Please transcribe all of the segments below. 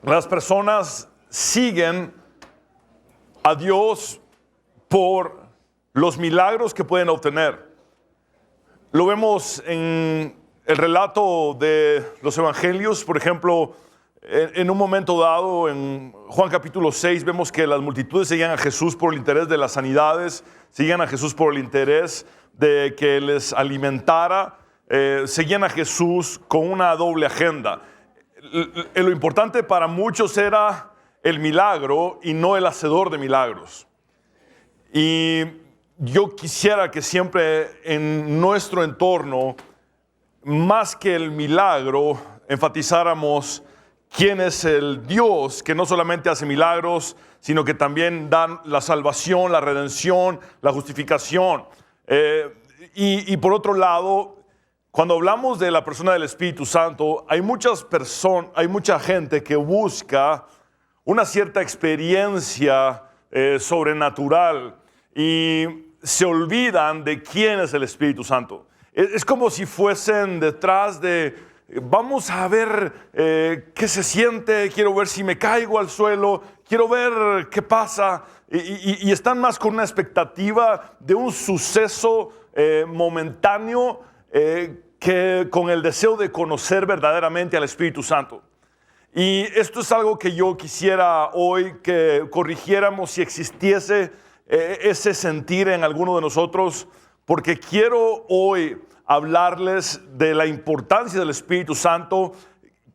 Las personas siguen a Dios por los milagros que pueden obtener. Lo vemos en el relato de los evangelios, por ejemplo, en un momento dado, en Juan capítulo 6, vemos que las multitudes seguían a Jesús por el interés de las sanidades, seguían a Jesús por el interés de que les alimentara, seguían a Jesús con una doble agenda. Lo importante para muchos era el milagro y no el hacedor de milagros. Y yo quisiera que siempre en nuestro entorno, más que el milagro, enfatizáramos quién es el Dios que no solamente hace milagros, sino que también da la salvación, la redención, la justificación. Y por otro lado, cuando hablamos de la persona del Espíritu Santo, hay mucha gente que busca una cierta experiencia sobrenatural y se olvidan de quién es el Espíritu Santo. Es como si fuesen detrás de, vamos a ver qué se siente, quiero ver si me caigo al suelo, quiero ver qué pasa. Y están más con una expectativa de un suceso momentáneo que con el deseo de conocer verdaderamente al Espíritu Santo. Y esto es algo que yo quisiera hoy que corrigiéramos si existiese ese sentir en alguno de nosotros, porque quiero hoy hablarles de la importancia del Espíritu Santo,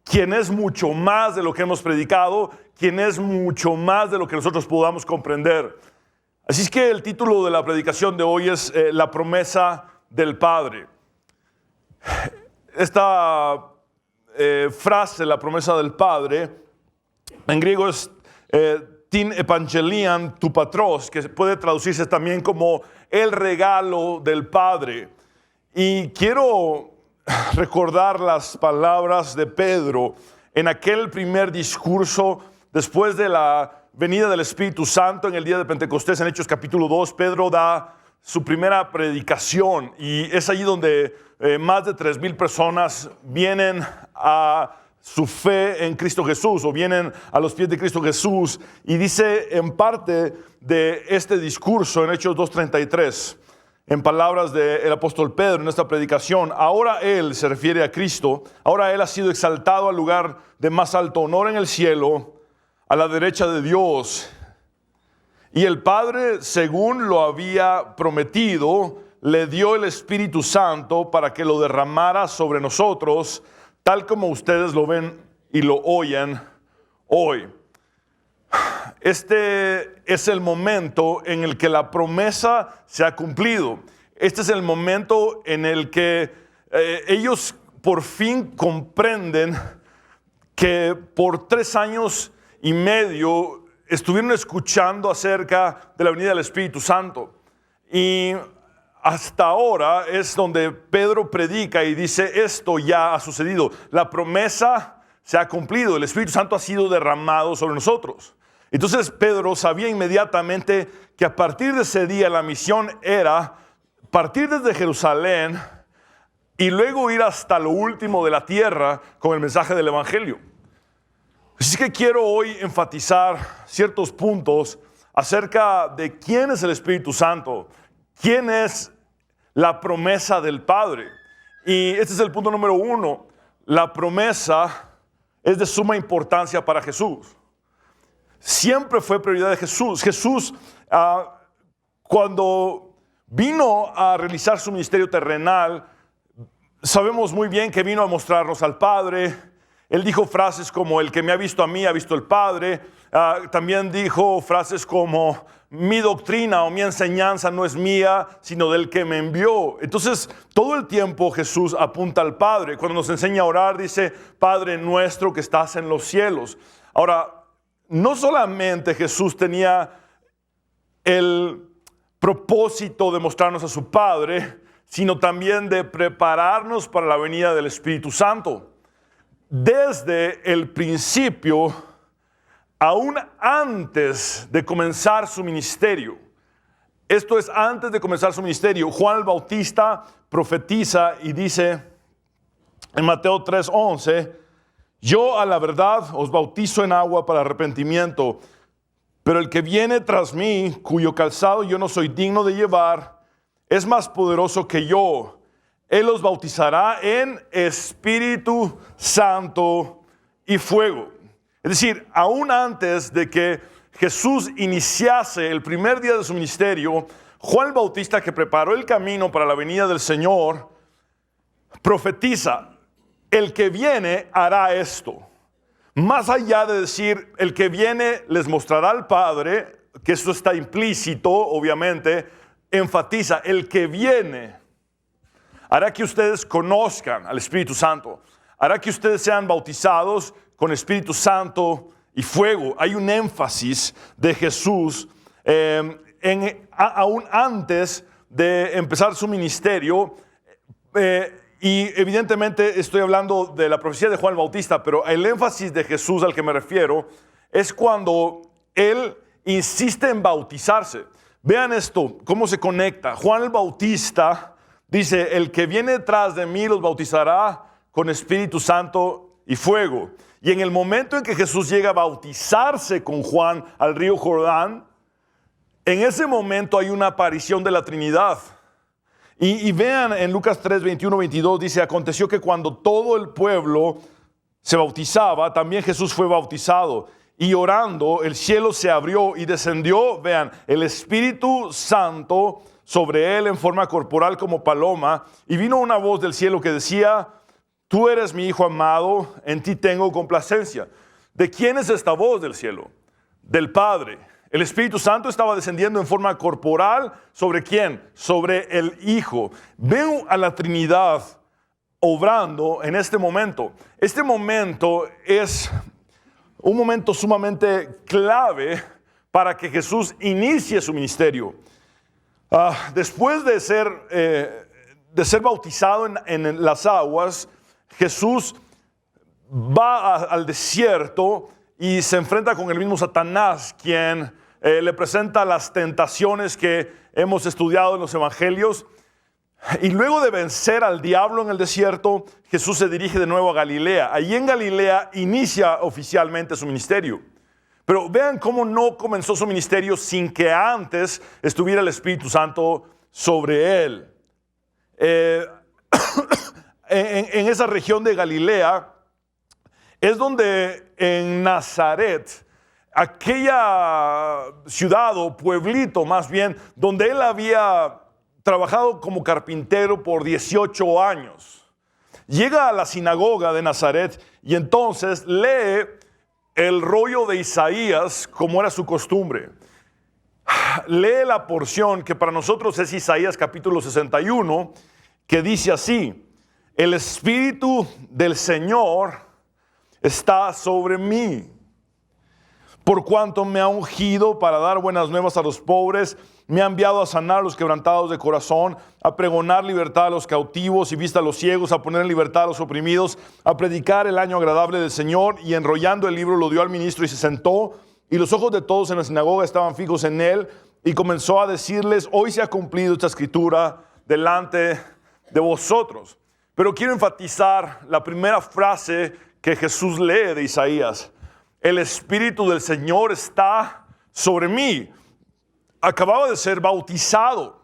quien es mucho más de lo que hemos predicado, quien es mucho más de lo que nosotros podamos comprender. Así es que el título de la predicación de hoy es La promesa del Padre. Esta frase, la promesa del Padre, en griego es tin evangelian tu patros, que puede traducirse también como el regalo del Padre. Y quiero recordar las palabras de Pedro en aquel primer discurso después de la venida del Espíritu Santo en el día de Pentecostés. En Hechos capítulo 2, Pedro da su primera predicación y es allí donde más de 3,000 personas vienen a su fe en Cristo Jesús o vienen a los pies de Cristo Jesús. Y dice en parte de este discurso en Hechos 2:33, en palabras del apóstol Pedro en esta predicación: ahora Él, se refiere a Cristo, ahora Él ha sido exaltado al lugar de más alto honor en el cielo, a la derecha de Dios. Y el Padre, según lo había prometido, le dio el Espíritu Santo para que lo derramara sobre nosotros, tal como ustedes lo ven y lo oyen hoy. Este es el momento en el que la promesa se ha cumplido. Este es el momento en el que ellos por fin comprenden que por 3 años y medio estuvieron escuchando acerca de la venida del Espíritu Santo. Y hasta ahora es donde Pedro predica y dice: esto ya ha sucedido. La promesa se ha cumplido. El Espíritu Santo ha sido derramado sobre nosotros. Entonces Pedro sabía inmediatamente que a partir de ese día la misión era partir desde Jerusalén y luego ir hasta lo último de la tierra con el mensaje del Evangelio. Así que quiero hoy enfatizar ciertos puntos acerca de quién es el Espíritu Santo, quién es la promesa del Padre. Y este es el punto número 1. La promesa es de suma importancia para Jesús. Siempre fue prioridad de Jesús. Jesús, cuando vino a realizar su ministerio terrenal, sabemos muy bien que vino a mostrarnos al Padre. Él dijo frases como: el que me ha visto a mí, ha visto al Padre. También dijo frases como: mi doctrina o mi enseñanza no es mía, sino del que me envió. Entonces, todo el tiempo Jesús apunta al Padre. Cuando nos enseña a orar, dice: Padre nuestro que estás en los cielos. Ahora, no solamente Jesús tenía el propósito de mostrarnos a su Padre, sino también de prepararnos para la venida del Espíritu Santo. Desde el principio, aún antes de comenzar su ministerio. Esto es antes de comenzar su ministerio. Juan el Bautista profetiza y dice en Mateo 3:11: Yo a la verdad os bautizo en agua para arrepentimiento, pero el que viene tras mí, cuyo calzado yo no soy digno de llevar, es más poderoso que yo. Él os bautizará en Espíritu Santo y fuego. Es decir, aún antes de que Jesús iniciase el primer día de su ministerio, Juan el Bautista, que preparó el camino para la venida del Señor, profetiza: el que viene hará esto. Más allá de decir, el que viene les mostrará al Padre, que esto está implícito, obviamente, enfatiza, el que viene hará que ustedes conozcan al Espíritu Santo, hará que ustedes sean bautizados con Espíritu Santo y fuego. Hay un énfasis de Jesús aún antes de empezar su ministerio, y evidentemente estoy hablando de la profecía de Juan el Bautista, pero el énfasis de Jesús al que me refiero es cuando Él insiste en bautizarse. Vean esto, cómo se conecta. Juan el Bautista dice, el que viene detrás de mí los bautizará con Espíritu Santo y fuego. Y en el momento en que Jesús llega a bautizarse con Juan al río Jordán, en ese momento hay una aparición de la Trinidad. Y vean en Lucas 3, 21, 22, dice, aconteció que cuando todo el pueblo se bautizaba, también Jesús fue bautizado. Y orando, el cielo se abrió y descendió, vean, el Espíritu Santo sobre él en forma corporal como paloma. Y vino una voz del cielo que decía, tú eres mi Hijo amado, en ti tengo complacencia. ¿De quién es esta voz del cielo? Del Padre. El Espíritu Santo estaba descendiendo en forma corporal. ¿Sobre quién? Sobre el Hijo. Ven a la Trinidad obrando en este momento. Este momento es un momento sumamente clave para que Jesús inicie su ministerio. Después de ser bautizado en las aguas, Jesús va al desierto y se enfrenta con el mismo Satanás, quien le presenta las tentaciones que hemos estudiado en los evangelios. Y luego de vencer al diablo en el desierto, Jesús se dirige de nuevo a Galilea. Allí en Galilea inicia oficialmente su ministerio. Pero vean cómo no comenzó su ministerio sin que antes estuviera el Espíritu Santo sobre él. En esa región de Galilea es donde en Nazaret, aquella ciudad o pueblito más bien, donde él había trabajado como carpintero por 18 años. Llega a la sinagoga de Nazaret y entonces lee el rollo de Isaías como era su costumbre. Lee la porción que para nosotros es Isaías capítulo 61, que dice así, el Espíritu del Señor está sobre mí, por cuanto me ha ungido para dar buenas nuevas a los pobres, me ha enviado a sanar a los quebrantados de corazón, a pregonar libertad a los cautivos y vista a los ciegos, a poner en libertad a los oprimidos, a predicar el año agradable del Señor. Y enrollando el libro lo dio al ministro y se sentó, y los ojos de todos en la sinagoga estaban fijos en él, y comenzó a decirles, hoy se ha cumplido esta escritura delante de vosotros. Pero quiero enfatizar la primera frase que Jesús lee de Isaías. El Espíritu del Señor está sobre mí. Acababa de ser bautizado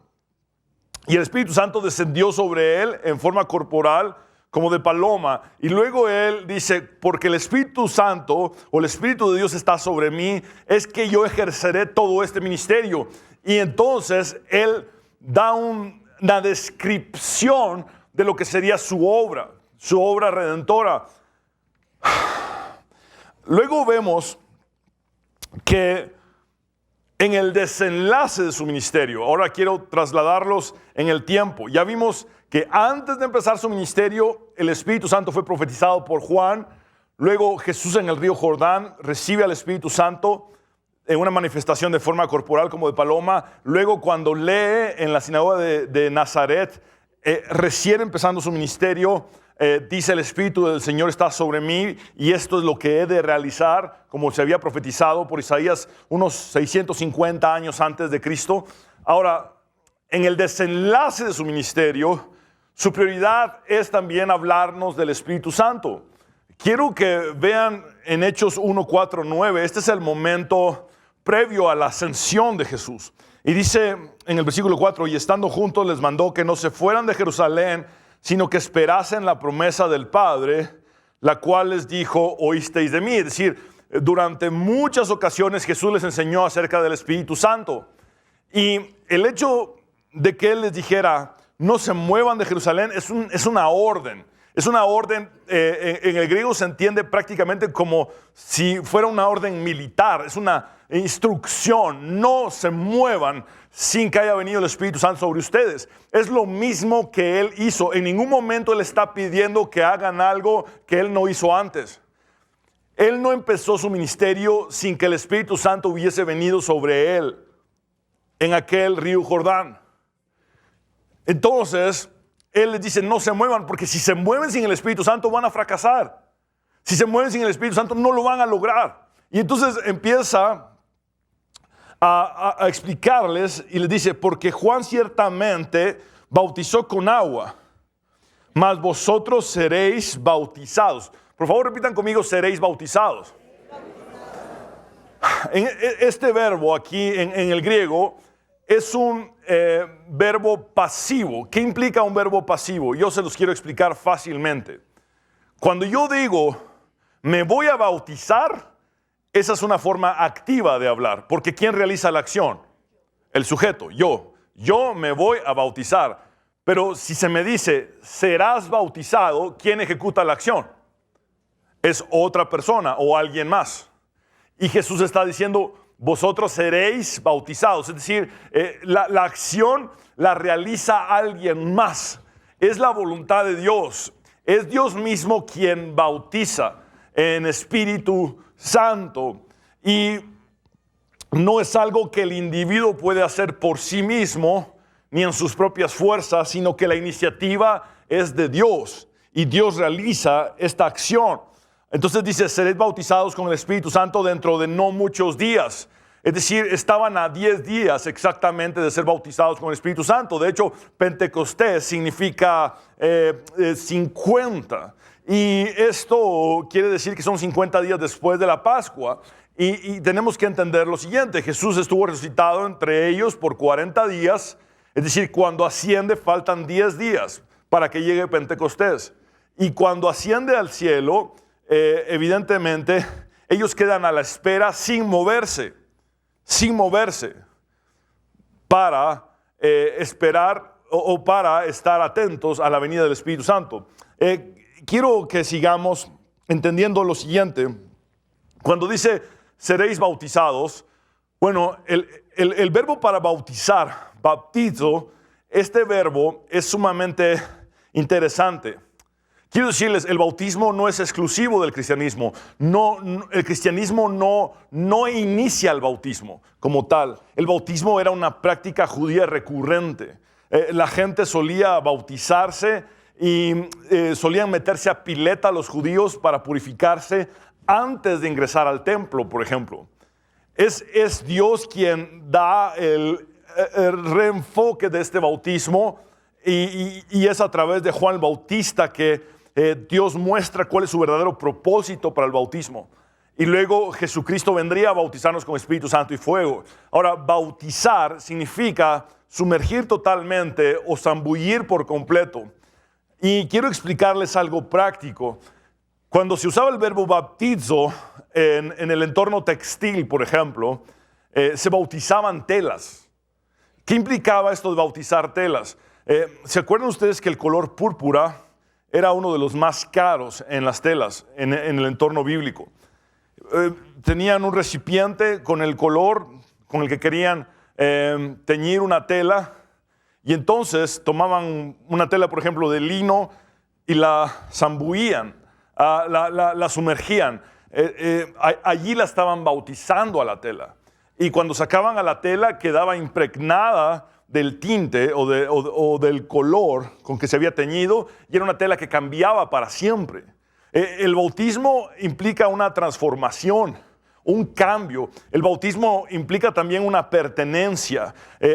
y el Espíritu Santo descendió sobre él en forma corporal como de paloma. Y luego él dice, porque el Espíritu Santo o el Espíritu de Dios está sobre mí, es que yo ejerceré todo este ministerio. Y entonces él da una descripción de lo que sería su obra redentora. Luego vemos que en el desenlace de su ministerio, ahora quiero trasladarlos en el tiempo. Ya vimos que antes de empezar su ministerio, el Espíritu Santo fue profetizado por Juan. Luego Jesús en el río Jordán recibe al Espíritu Santo en una manifestación de forma corporal como de paloma. Luego cuando lee en la sinagoga de Nazaret, recién empezando su ministerio, dice el Espíritu del Señor está sobre mí y esto es lo que he de realizar, como se había profetizado por Isaías unos 650 años antes de Cristo. Ahora, en el desenlace de su ministerio, su prioridad es también hablarnos del Espíritu Santo. quiero que vean en Hechos 1, 4, 9, este es el momento previo a la ascensión de Jesús. Y dice en el versículo 4, y estando juntos les mandó que no se fueran de Jerusalén, sino que esperasen la promesa del Padre, la cual les dijo, oísteis de mí. Es decir, durante muchas ocasiones Jesús les enseñó acerca del Espíritu Santo. Y el hecho de que Él les dijera, no se muevan de Jerusalén, es una orden. Es una orden, en el griego se entiende prácticamente como si fuera una orden militar. Es una instrucción, no se muevan sin que haya venido el Espíritu Santo sobre ustedes. Es lo mismo que Él hizo. En ningún momento Él está pidiendo que hagan algo que Él no hizo antes. Él no empezó su ministerio sin que el Espíritu Santo hubiese venido sobre Él en aquel río Jordán. Entonces, Él les dice, no se muevan, porque si se mueven sin el Espíritu Santo van a fracasar. Si se mueven sin el Espíritu Santo no lo van a lograr. Y entonces empieza a explicarles y les dice, porque Juan ciertamente bautizó con agua, mas vosotros seréis bautizados. Por favor, repitan conmigo, seréis bautizados. Este verbo aquí en el griego es un verbo pasivo. ¿Qué implica un verbo pasivo? Yo se los quiero explicar fácilmente. Cuando yo digo, me voy a bautizar, esa es una forma activa de hablar, porque ¿quién realiza la acción? El sujeto, yo. Yo me voy a bautizar. Pero si se me dice, serás bautizado, ¿quién ejecuta la acción? Es otra persona o alguien más. Y Jesús está diciendo, vosotros seréis bautizados. Es decir, la acción la realiza alguien más. Es la voluntad de Dios. Es Dios mismo quien bautiza en Espíritu Santo. Y no es algo que el individuo puede hacer por sí mismo, ni en sus propias fuerzas, sino que la iniciativa es de Dios. Y Dios realiza esta acción. Entonces dice, seréis bautizados con el Espíritu Santo dentro de no muchos días. Es decir, estaban a 10 días exactamente de ser bautizados con el Espíritu Santo. De hecho, Pentecostés significa 50. Y esto quiere decir que son 50 días después de la Pascua. Y tenemos que entender lo siguiente. Jesús estuvo resucitado entre ellos por 40 días. Es decir, cuando asciende faltan 10 días para que llegue Pentecostés. Y cuando asciende al cielo, evidentemente, ellos quedan a la espera sin moverse para esperar o para estar atentos a la venida del Espíritu Santo. Quiero que sigamos entendiendo lo siguiente. Cuando dice seréis bautizados, bueno, el verbo para bautizar, baptizo, este verbo es sumamente interesante. Quiero decirles, el bautismo no es exclusivo del cristianismo. El cristianismo no inicia el bautismo como tal. El bautismo era una práctica judía recurrente. La gente solía bautizarse y solían meterse a pileta los judíos para purificarse antes de ingresar al templo, por ejemplo. Es Dios quien da el reenfoque de este bautismo y es a través de Juan el Bautista que Dios muestra cuál es su verdadero propósito para el bautismo. Y luego Jesucristo vendría a bautizarnos con Espíritu Santo y fuego. Ahora, bautizar significa sumergir totalmente o zambullir por completo. Y quiero explicarles algo práctico. Cuando se usaba el verbo baptizo en el entorno textil, por ejemplo, se bautizaban telas. ¿Qué implicaba esto de bautizar telas? ¿Se acuerdan ustedes que el color púrpura era uno de los más caros en las telas, en el entorno bíblico? Tenían un recipiente con el color con el que querían teñir una tela, y entonces tomaban una tela, por ejemplo, de lino y la zambuían, la sumergían. Allí la estaban bautizando a la tela. Y cuando sacaban a la tela quedaba impregnada del tinte o del color con que se había teñido, y era una tela que cambiaba para siempre. El bautismo implica una transformación, un cambio. El bautismo implica también una pertenencia.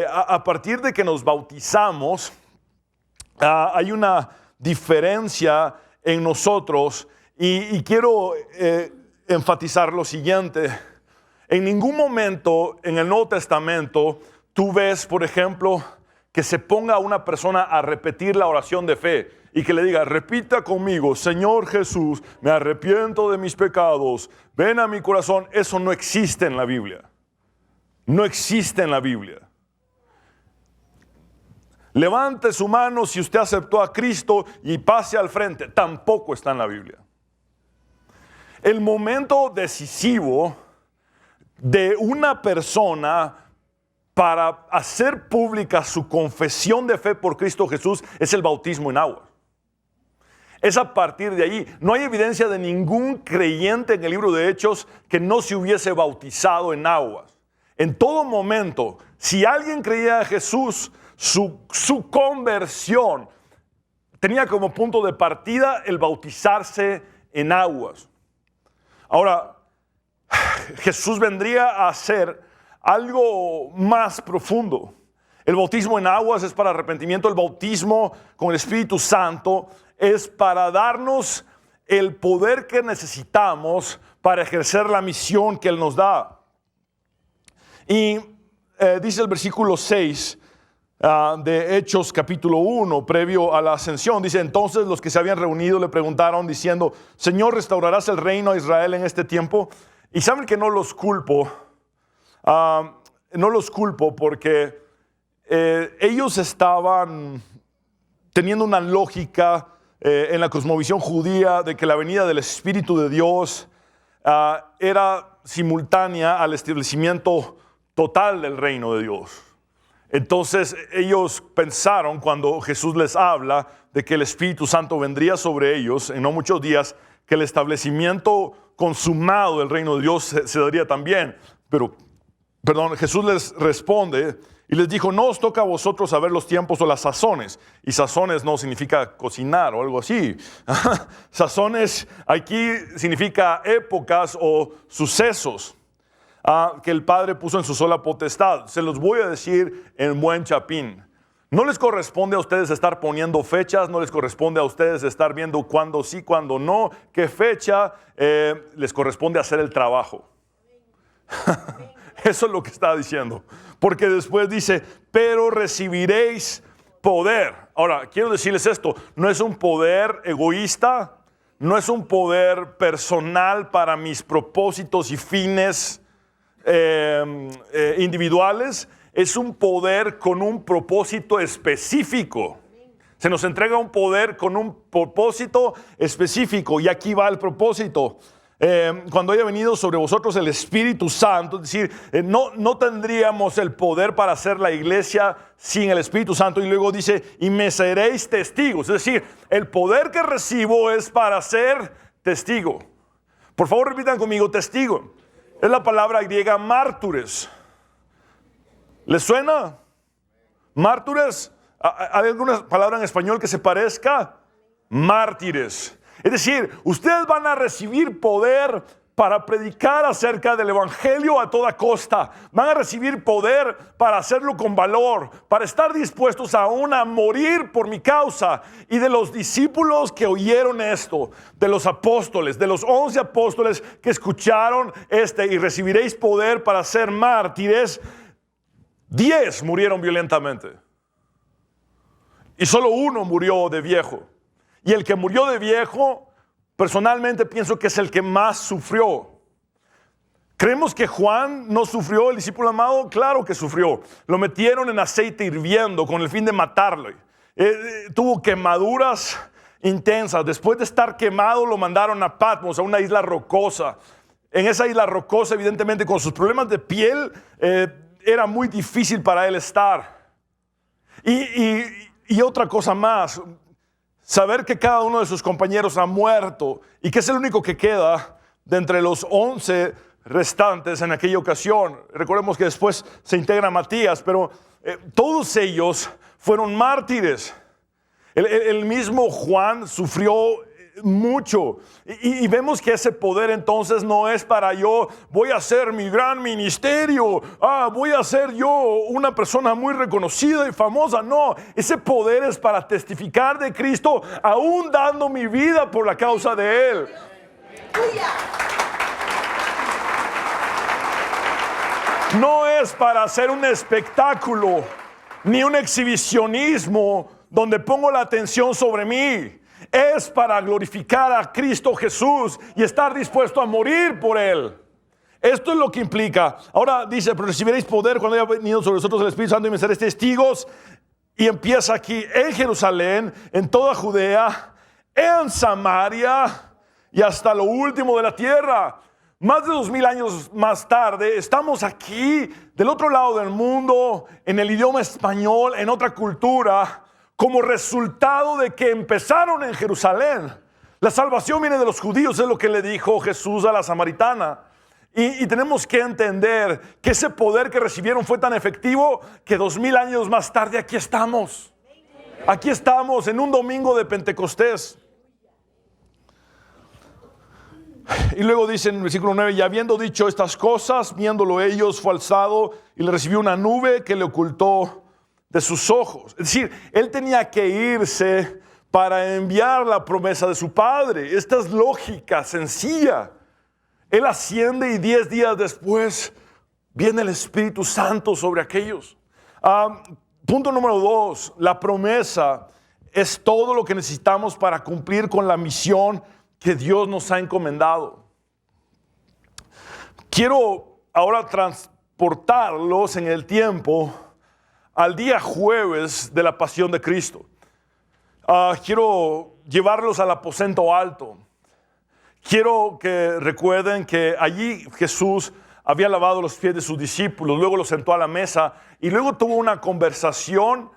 A partir de que nos bautizamos, hay una diferencia en nosotros Y quiero enfatizar lo siguiente. En ningún momento en el Nuevo Testamento tú ves, por ejemplo, que se ponga a una persona a repetir la oración de fe y que le diga, repita conmigo, Señor Jesús, me arrepiento de mis pecados, ven a mi corazón. Eso no existe en la Biblia. No existe en la Biblia. Levante su mano si usted aceptó a Cristo y pase al frente. Tampoco está en la Biblia. El momento decisivo de una persona para hacer pública su confesión de fe por Cristo Jesús es el bautismo en agua. Es a partir de allí. No hay evidencia de ningún creyente en el libro de Hechos que no se hubiese bautizado en aguas. En todo momento, si alguien creía en Jesús, su conversión tenía como punto de partida el bautizarse en aguas. Ahora, Jesús vendría a hacer algo más profundo. El bautismo en aguas es para arrepentimiento. El bautismo con el Espíritu Santo es para darnos el poder que necesitamos para ejercer la misión que Él nos da. Y dice el versículo 6 de Hechos capítulo 1, previo a la ascensión, dice, entonces los que se habían reunido le preguntaron diciendo, Señor, ¿restaurarás el reino a Israel en este tiempo? Y saben que no los culpo porque ellos estaban teniendo una lógica en la cosmovisión judía de que la venida del Espíritu de Dios era simultánea al establecimiento total del reino de Dios. Entonces ellos pensaron cuando Jesús les habla de que el Espíritu Santo vendría sobre ellos en no muchos días, que el establecimiento consumado del reino de Dios se daría también. Pero, Jesús les responde y les dijo, no os toca a vosotros saber los tiempos o las sazones. Y sazones no significa cocinar o algo así. Sazones aquí significa épocas o sucesos que el Padre puso en su sola potestad. Se los voy a decir en buen chapín. No les corresponde a ustedes estar poniendo fechas, no les corresponde a ustedes estar viendo cuándo sí, cuándo no, qué fecha, les corresponde hacer el trabajo. Eso es lo que está diciendo. Porque después dice, pero recibiréis poder. Ahora, quiero decirles esto, no es un poder egoísta, no es un poder personal para mis propósitos y fines individuales, es un poder con un propósito específico. Se nos entrega un poder con un propósito específico y aquí va el propósito. Cuando haya venido sobre vosotros el Espíritu Santo, es decir, no tendríamos el poder para hacer la iglesia sin el Espíritu Santo. Y luego dice, y me seréis testigos. Es decir, el poder que recibo es para ser testigo. Por favor, repitan conmigo, testigo. Es la palabra griega mártires. ¿Les suena? Mártires. ¿Hay alguna palabra en español que se parezca? Mártires. Es decir, ustedes van a recibir poder para predicar acerca del evangelio a toda costa. Van a recibir poder para hacerlo con valor, para estar dispuestos aún a morir por mi causa. Y de los discípulos que oyeron esto, de los apóstoles, de los 11 apóstoles que escucharon y recibiréis poder para ser mártires, 10 murieron violentamente. Y solo uno murió de viejo. Y el que murió de viejo, personalmente pienso que es el que más sufrió. ¿Creemos que Juan no sufrió, el discípulo amado? Claro que sufrió. Lo metieron en aceite hirviendo con el fin de matarlo. Tuvo quemaduras intensas. Después de estar quemado, lo mandaron a Patmos, a una isla rocosa. En esa isla rocosa, evidentemente, con sus problemas de piel, era muy difícil para él estar. Y otra cosa más, saber que cada uno de sus compañeros ha muerto y que es el único que queda de entre los 11 restantes en aquella ocasión. Recordemos que después se integra Matías, pero todos ellos fueron mártires. El mismo Juan sufrió mucho. Y vemos que ese poder entonces no es para yo, voy a hacer mi gran ministerio, voy a ser yo una persona muy reconocida y famosa. No, ese poder es para testificar de Cristo, aún dando mi vida por la causa de Él. No es para hacer un espectáculo, ni un exhibicionismo donde pongo la atención sobre mí. Es para glorificar a Cristo Jesús y estar dispuesto a morir por Él. Esto es lo que implica. Ahora dice, pero recibiréis poder cuando haya venido sobre vosotros el Espíritu Santo y me seréis testigos. Y empieza aquí en Jerusalén, en toda Judea, en Samaria y hasta lo último de la tierra. Más de 2000 años más tarde, estamos aquí del otro lado del mundo, en el idioma español, en otra cultura, como resultado de que empezaron en Jerusalén. La salvación viene de los judíos, es lo que le dijo Jesús a la samaritana. Y tenemos que entender que ese poder que recibieron fue tan efectivo que 2000 años más tarde aquí estamos. Aquí estamos en un domingo de Pentecostés. Y luego dice en el versículo 9, y habiendo dicho estas cosas, viéndolo ellos, fue alzado y le recibió una nube que le ocultó de sus ojos. Es decir, él tenía que irse para enviar la promesa de su Padre. Esta es lógica, sencilla. Él asciende y 10 días después viene el Espíritu Santo sobre aquellos. Punto número 2, la promesa es todo lo que necesitamos para cumplir con la misión que Dios nos ha encomendado. Quiero ahora transportarlos en el tiempo al día jueves de la pasión de Cristo. Quiero llevarlos al aposento alto. Quiero que recuerden que allí Jesús había lavado los pies de sus discípulos, luego los sentó a la mesa y luego tuvo una conversación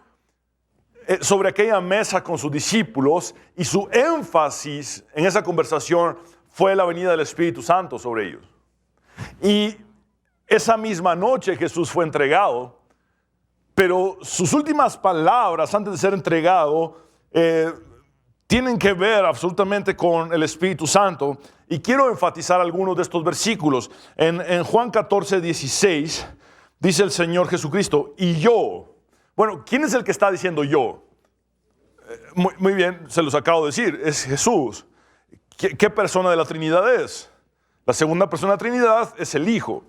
sobre aquella mesa con sus discípulos, y su énfasis en esa conversación fue la venida del Espíritu Santo sobre ellos. Y esa misma noche Jesús fue entregado, pero sus últimas palabras antes de ser entregado tienen que ver absolutamente con el Espíritu Santo, y quiero enfatizar algunos de estos versículos. En Juan 14, 16 dice el Señor Jesucristo, y yo. Bueno, ¿quién es el que está diciendo yo? Muy bien, se los acabo de decir, es Jesús. ¿Qué persona de la Trinidad es? La segunda persona de la Trinidad es el Hijo.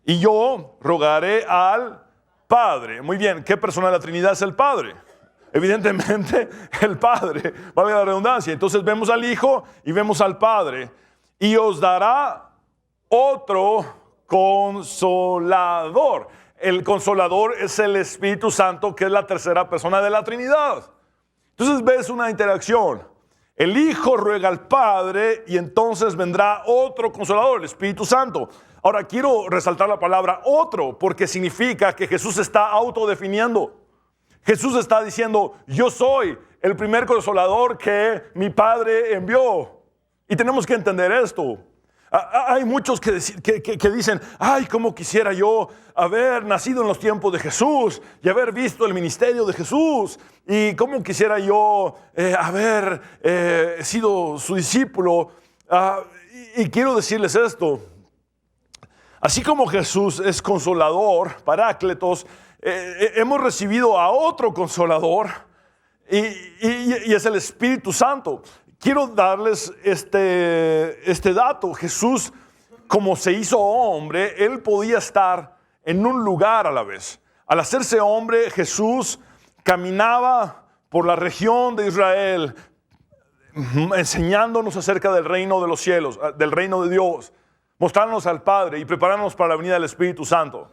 Y yo rogaré al Padre. Muy bien, ¿qué persona de la Trinidad es el Padre? Evidentemente el Padre, vale la redundancia. Entonces vemos al Hijo y vemos al Padre. Y os dará otro consolador. El consolador es el Espíritu Santo, que es la tercera persona de la Trinidad. Entonces ves una interacción. El Hijo ruega al Padre y entonces vendrá otro consolador, el Espíritu Santo. Ahora quiero resaltar la palabra otro, porque significa que Jesús está autodefiniendo. Jesús está diciendo, yo soy el primer consolador que mi Padre envió. Y tenemos que entender esto. Hay muchos que dicen, ay, cómo quisiera yo haber nacido en los tiempos de Jesús y haber visto el ministerio de Jesús, y cómo quisiera yo haber sido su discípulo. Y quiero decirles esto, así como Jesús es consolador, Parácletos, hemos recibido a otro consolador y es el Espíritu Santo. Quiero darles este dato. Jesús, como se hizo hombre, él podía estar en un lugar a la vez. Al hacerse hombre, Jesús caminaba por la región de Israel, enseñándonos acerca del reino de los cielos, del reino de Dios, mostrándonos al Padre y preparándonos para la venida del Espíritu Santo.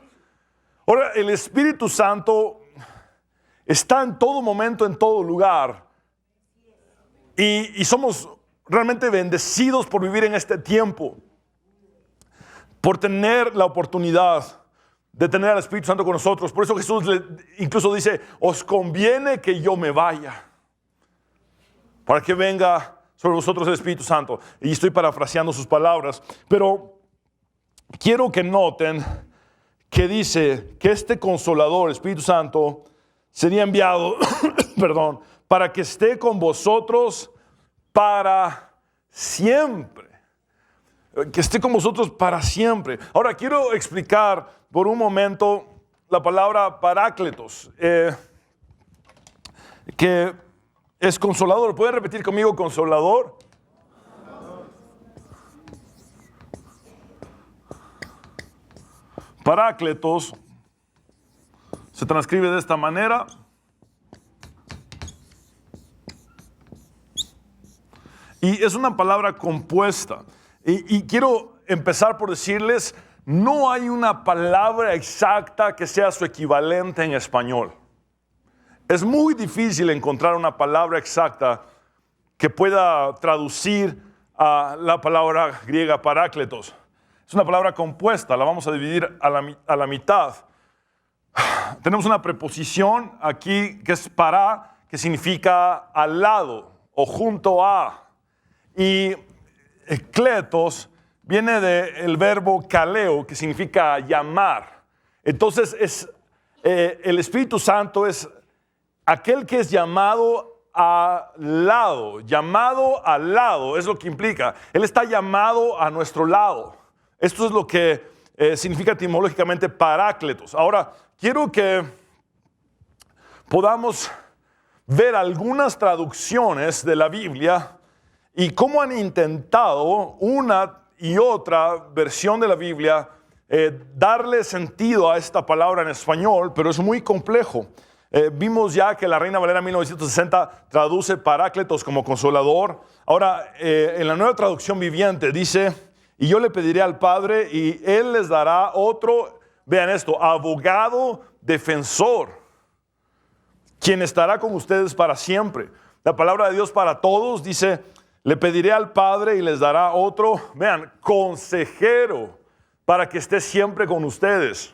Ahora, el Espíritu Santo está en todo momento, en todo lugar. Y somos realmente bendecidos por vivir en este tiempo, por tener la oportunidad de tener al Espíritu Santo con nosotros. Por eso Jesús incluso dice, os conviene que yo me vaya, para que venga sobre vosotros el Espíritu Santo. Y estoy parafraseando sus palabras, pero quiero que noten que dice que este Consolador, Espíritu Santo, sería enviado, perdón, para que esté con vosotros para siempre. Que esté con vosotros para siempre. Ahora quiero explicar por un momento la palabra parácletos, que es consolador. ¿Puede repetir conmigo consolador? Parácletos se transcribe de esta manera. Y es una palabra compuesta. Y quiero empezar por decirles, no hay una palabra exacta que sea su equivalente en español. Es muy difícil encontrar una palabra exacta que pueda traducir a la palabra griega parácletos. Es una palabra compuesta, la vamos a dividir a la mitad. Tenemos una preposición aquí que es para, que significa al lado o junto a. Y kletos viene del verbo kaleo, que significa llamar. Entonces el Espíritu Santo es aquel que es llamado al lado. Llamado al lado es lo que implica. Él está llamado a nuestro lado. Esto es lo que significa etimológicamente parácletos. Ahora, quiero que podamos ver algunas traducciones de la Biblia y cómo han intentado una y otra versión de la Biblia darle sentido a esta palabra en español, pero es muy complejo. Vimos ya que la Reina Valera 1960 traduce parácletos como consolador. Ahora, en la Nueva Traducción Viviente dice, y yo le pediré al Padre y Él les dará otro, vean esto, abogado defensor, quien estará con ustedes para siempre. La palabra de Dios para todos dice, le pediré al Padre y les dará otro, vean, consejero, para que esté siempre con ustedes.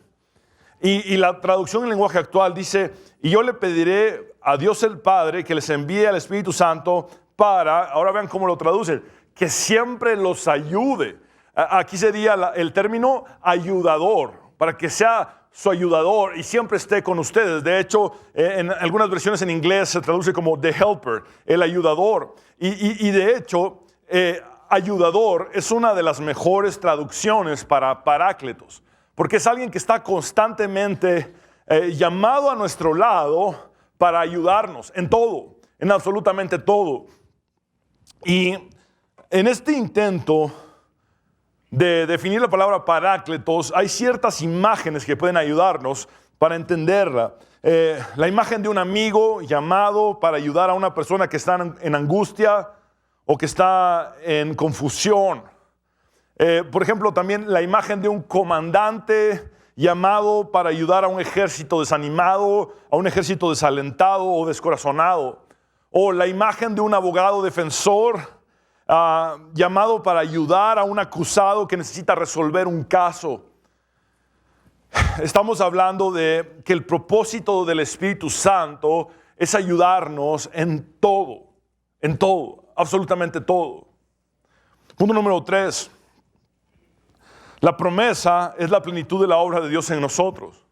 Y la traducción en lenguaje actual dice, y yo le pediré a Dios el Padre que les envíe al Espíritu Santo para, ahora vean cómo lo traducen, que siempre los ayude. Aquí sería el término ayudador, para que sea su ayudador y siempre esté con ustedes. De hecho, en algunas versiones en inglés se traduce como the helper, el ayudador. Y de hecho, ayudador es una de las mejores traducciones para parácletos, porque es alguien que está constantemente llamado a nuestro lado para ayudarnos en todo, en absolutamente todo. Y en este intento de definir la palabra parácletos, hay ciertas imágenes que pueden ayudarnos para entenderla. La imagen de un amigo llamado para ayudar a una persona que está en angustia o que está en confusión. Por ejemplo, también la imagen de un comandante llamado para ayudar a un ejército desanimado, a un ejército desalentado o descorazonado. O la imagen de un abogado defensor llamado para ayudar a un acusado que necesita resolver un caso. Estamos hablando de que el propósito del Espíritu Santo es ayudarnos en todo, absolutamente todo. Punto número 3. La promesa es la plenitud de la obra de Dios en nosotros.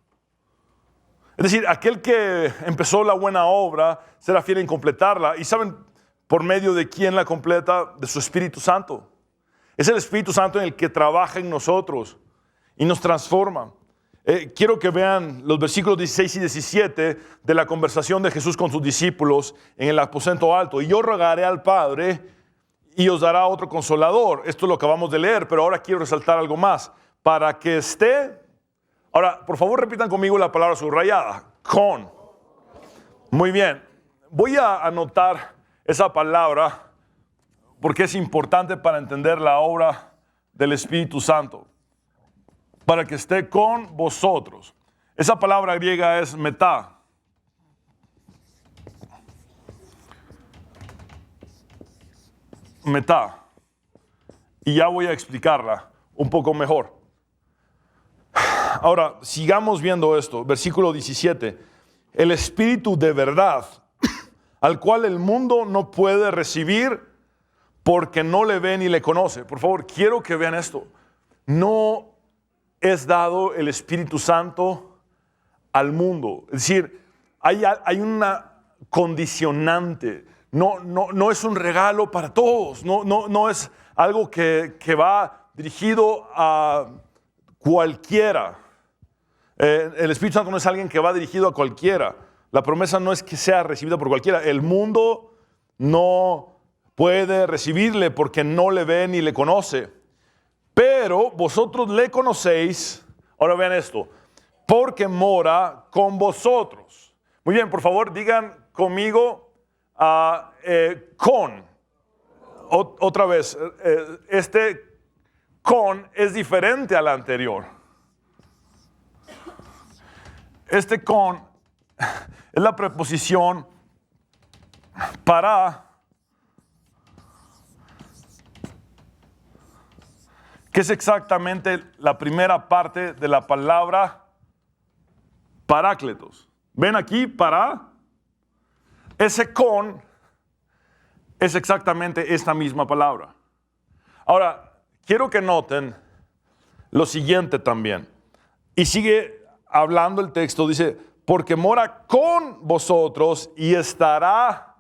Es decir, aquel que empezó la buena obra será fiel en completarla. ¿Y saben por medio de quién la completa? De su Espíritu Santo. Es el Espíritu Santo en el que trabaja en nosotros y nos transforma. Quiero que vean los versículos 16 y 17 de la conversación de Jesús con sus discípulos en el aposento alto. Y yo rogaré al Padre y os dará otro consolador. Esto es lo que acabamos de leer, pero ahora quiero resaltar algo más. Para que esté... Ahora, por favor, repitan conmigo la palabra subrayada. Con. Muy bien. Voy a anotar esa palabra porque es importante para entender la obra del Espíritu Santo. Para que esté con vosotros. Esa palabra griega es metá. Metá. Y ya voy a explicarla un poco mejor. Ahora, sigamos viendo esto. Versículo 17. El Espíritu de verdad, al cual el mundo no puede recibir porque no le ve ni le conoce. Por favor, quiero que vean esto. No es dado el Espíritu Santo al mundo. Es decir, hay una condicionante. no es un regalo para todos, no es algo que va dirigido a cualquiera. El Espíritu Santo no es alguien que va dirigido a cualquiera. La promesa no es que sea recibida por cualquiera. El mundo no puede recibirle porque no le ve ni le conoce. Pero vosotros le conocéis. Ahora vean esto. Porque mora con vosotros. Muy bien, por favor, digan conmigo con. Otra vez, este con es diferente al anterior. Este con es la preposición para, que es exactamente la primera parte de la palabra parácletos. ¿Ven aquí para? Ese con es exactamente esta misma palabra. Ahora, quiero que noten lo siguiente también. Y sigue hablando el texto, dice, porque mora con vosotros y estará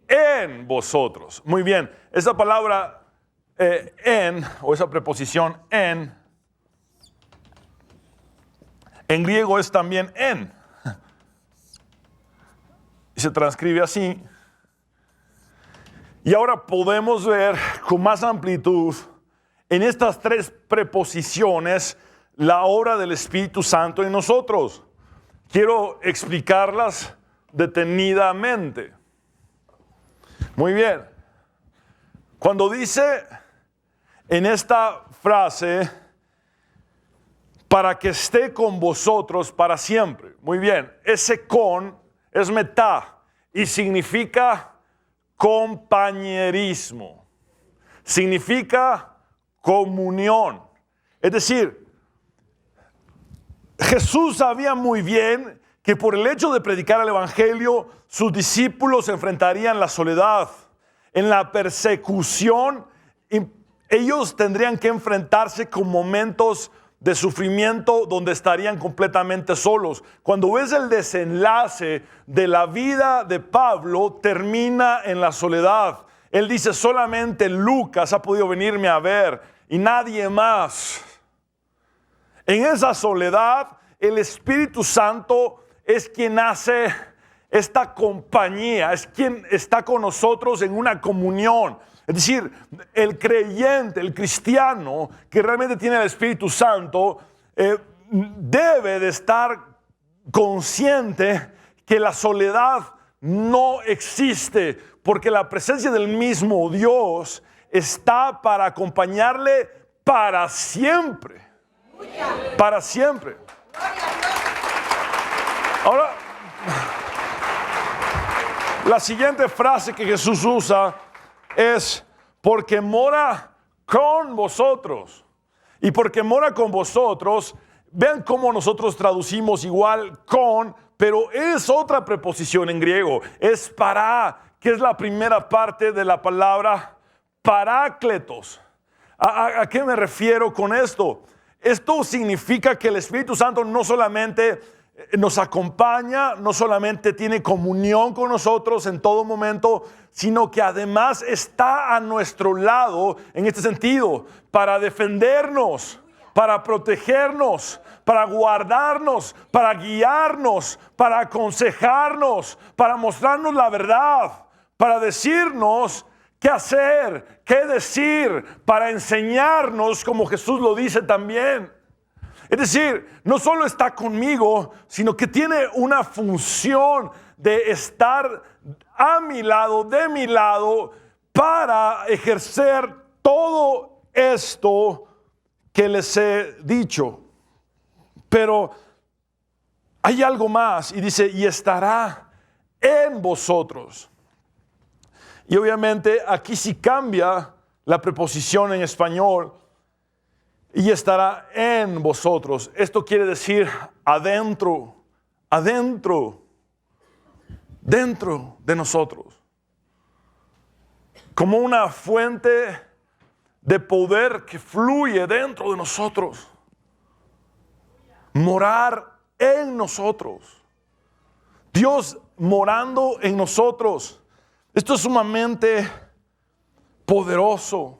en vosotros. Muy bien, esa palabra en, o esa preposición en griego es también en. Y se transcribe así. Y ahora podemos ver con más amplitud en estas tres preposiciones la obra del Espíritu Santo en nosotros. Quiero explicarlas detenidamente. Muy bien. Cuando dice en esta frase, para que esté con vosotros para siempre. Muy bien. Ese con es metá y significa compañerismo. Significa comunión. Es decir, Jesús sabía muy bien que por el hecho de predicar el Evangelio, sus discípulos enfrentarían la soledad. En la persecución, ellos tendrían que enfrentarse con momentos de sufrimiento donde estarían completamente solos. Cuando ves el desenlace de la vida de Pablo, termina en la soledad. Él dice, solamente Lucas ha podido venirme a ver y nadie más. En esa soledad, el Espíritu Santo es quien hace esta compañía, es quien está con nosotros en una comunión. Es decir, el creyente, el cristiano que realmente tiene el Espíritu Santo, debe de estar consciente que la soledad no existe, porque la presencia del mismo Dios está para acompañarle para siempre. Para siempre. Ahora, la siguiente frase que Jesús usa es porque mora con vosotros. Y porque mora con vosotros, vean cómo nosotros traducimos igual con, pero es otra preposición en griego. Es para, que es la primera parte de la palabra parácletos. ¿A qué me refiero con esto? Esto significa que el Espíritu Santo no solamente nos acompaña, no solamente tiene comunión con nosotros en todo momento, sino que además está a nuestro lado en este sentido, para defendernos, para protegernos, para guardarnos, para guiarnos, para aconsejarnos, para mostrarnos la verdad, para decirnos qué hacer, qué decir, para enseñarnos como Jesús lo dice también. Es decir, no solo está conmigo, sino que tiene una función de estar a mi lado, de mi lado, para ejercer todo esto que les he dicho. Pero hay algo más, y dice, y estará en vosotros. Y obviamente aquí sí cambia la preposición en español. Y estará en vosotros. Esto quiere decir adentro, adentro, dentro de nosotros. Como una fuente de poder que fluye dentro de nosotros. Morar en nosotros. Dios morando en nosotros. Esto es sumamente poderoso.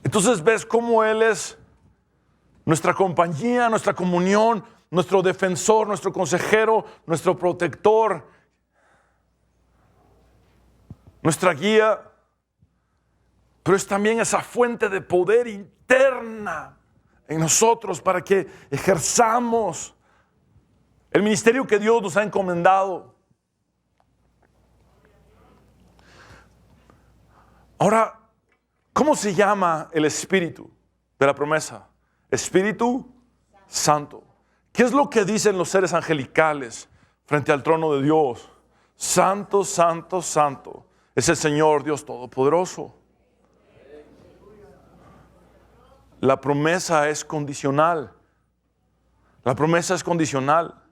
Entonces ves cómo Él es nuestra compañía, nuestra comunión, nuestro defensor, nuestro consejero, nuestro protector, nuestra guía, pero es también esa fuente de poder interna en nosotros para que ejerzamos el ministerio que Dios nos ha encomendado. Ahora, ¿cómo se llama el Espíritu de la promesa? Espíritu Santo. ¿Qué es lo que dicen los seres angelicales frente al trono de Dios? Santo, santo, santo es el Señor Dios Todopoderoso. La promesa es condicional. La promesa es condicional.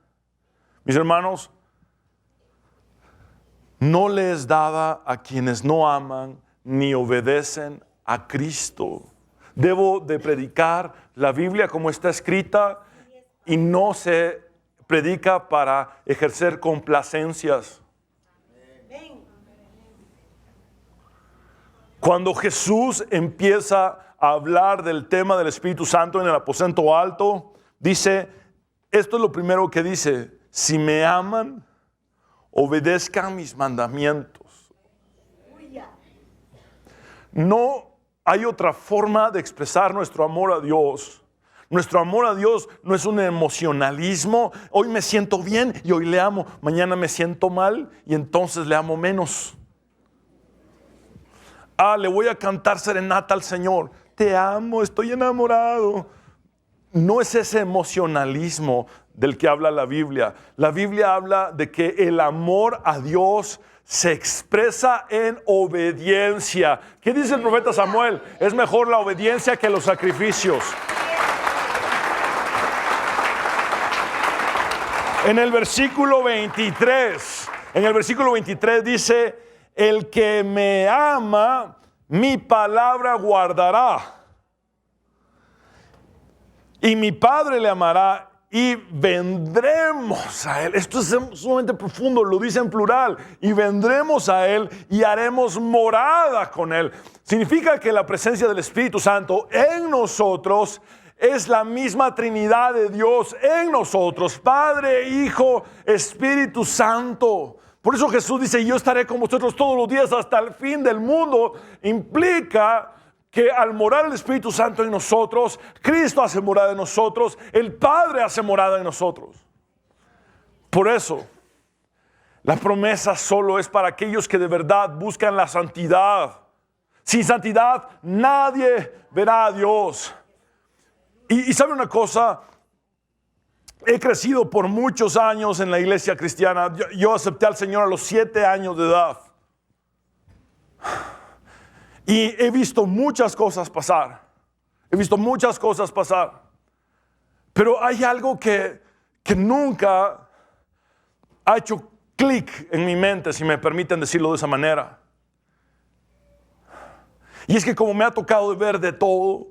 Mis hermanos, no le es dada a quienes no aman ni obedecen a Cristo. Debo de predicar la Biblia como está escrita y no se predica para ejercer complacencias. Cuando Jesús empieza a hablar del tema del Espíritu Santo en el aposento alto, dice, esto es lo primero que dice: si me aman, obedezcan mis mandamientos. No hay otra forma de expresar nuestro amor a Dios. Nuestro amor a Dios no es un emocionalismo. Hoy me siento bien y hoy le amo. Mañana me siento mal y entonces le amo menos. Le voy a cantar serenata al Señor. Te amo, estoy enamorado. No es ese emocionalismo del que habla la Biblia. La Biblia habla de que el amor a Dios se expresa en obediencia. ¿Qué dice el profeta Samuel? Es mejor la obediencia que los sacrificios. En el versículo 23 dice, el que me ama, mi palabra guardará. Y mi Padre le amará y vendremos a Él. Esto es sumamente profundo, lo dice en plural. Y vendremos a Él y haremos morada con Él. Significa que la presencia del Espíritu Santo en nosotros es la misma Trinidad de Dios en nosotros. Padre, Hijo, Espíritu Santo. Por eso Jesús dice, yo estaré con vosotros todos los días hasta el fin del mundo. Implica que al morar el Espíritu Santo en nosotros, Cristo hace morada en nosotros, el Padre hace morada en nosotros. Por eso, la promesa solo es para aquellos que de verdad buscan la santidad. Sin santidad, nadie verá a Dios. Y ¿sabe una cosa? He crecido por muchos años en la iglesia cristiana. Yo acepté al Señor a los 7 años de edad. Y he visto muchas cosas pasar. Pero hay algo que nunca ha hecho clic en mi mente, si me permiten decirlo de esa manera. Y es que como me ha tocado ver de todo,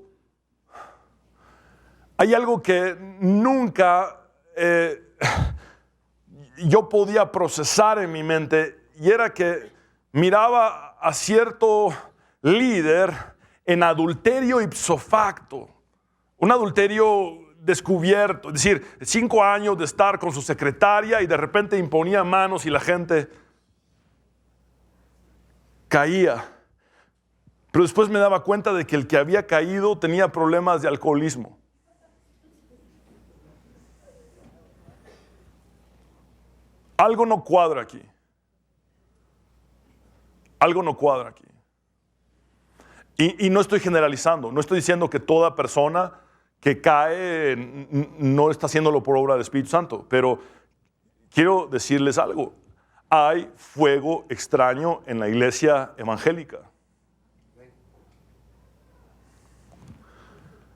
hay algo que nunca yo podía procesar en mi mente, y era que miraba a cierto líder en adulterio ipso facto, un adulterio descubierto, es decir, 5 años de estar con su secretaria y de repente imponía manos y la gente caía. Pero después me daba cuenta de que el que había caído tenía problemas de alcoholismo. Algo no cuadra aquí. Y no estoy generalizando, no estoy diciendo que toda persona que cae no está haciéndolo por obra del Espíritu Santo, pero quiero decirles algo. Hay fuego extraño en la iglesia evangélica.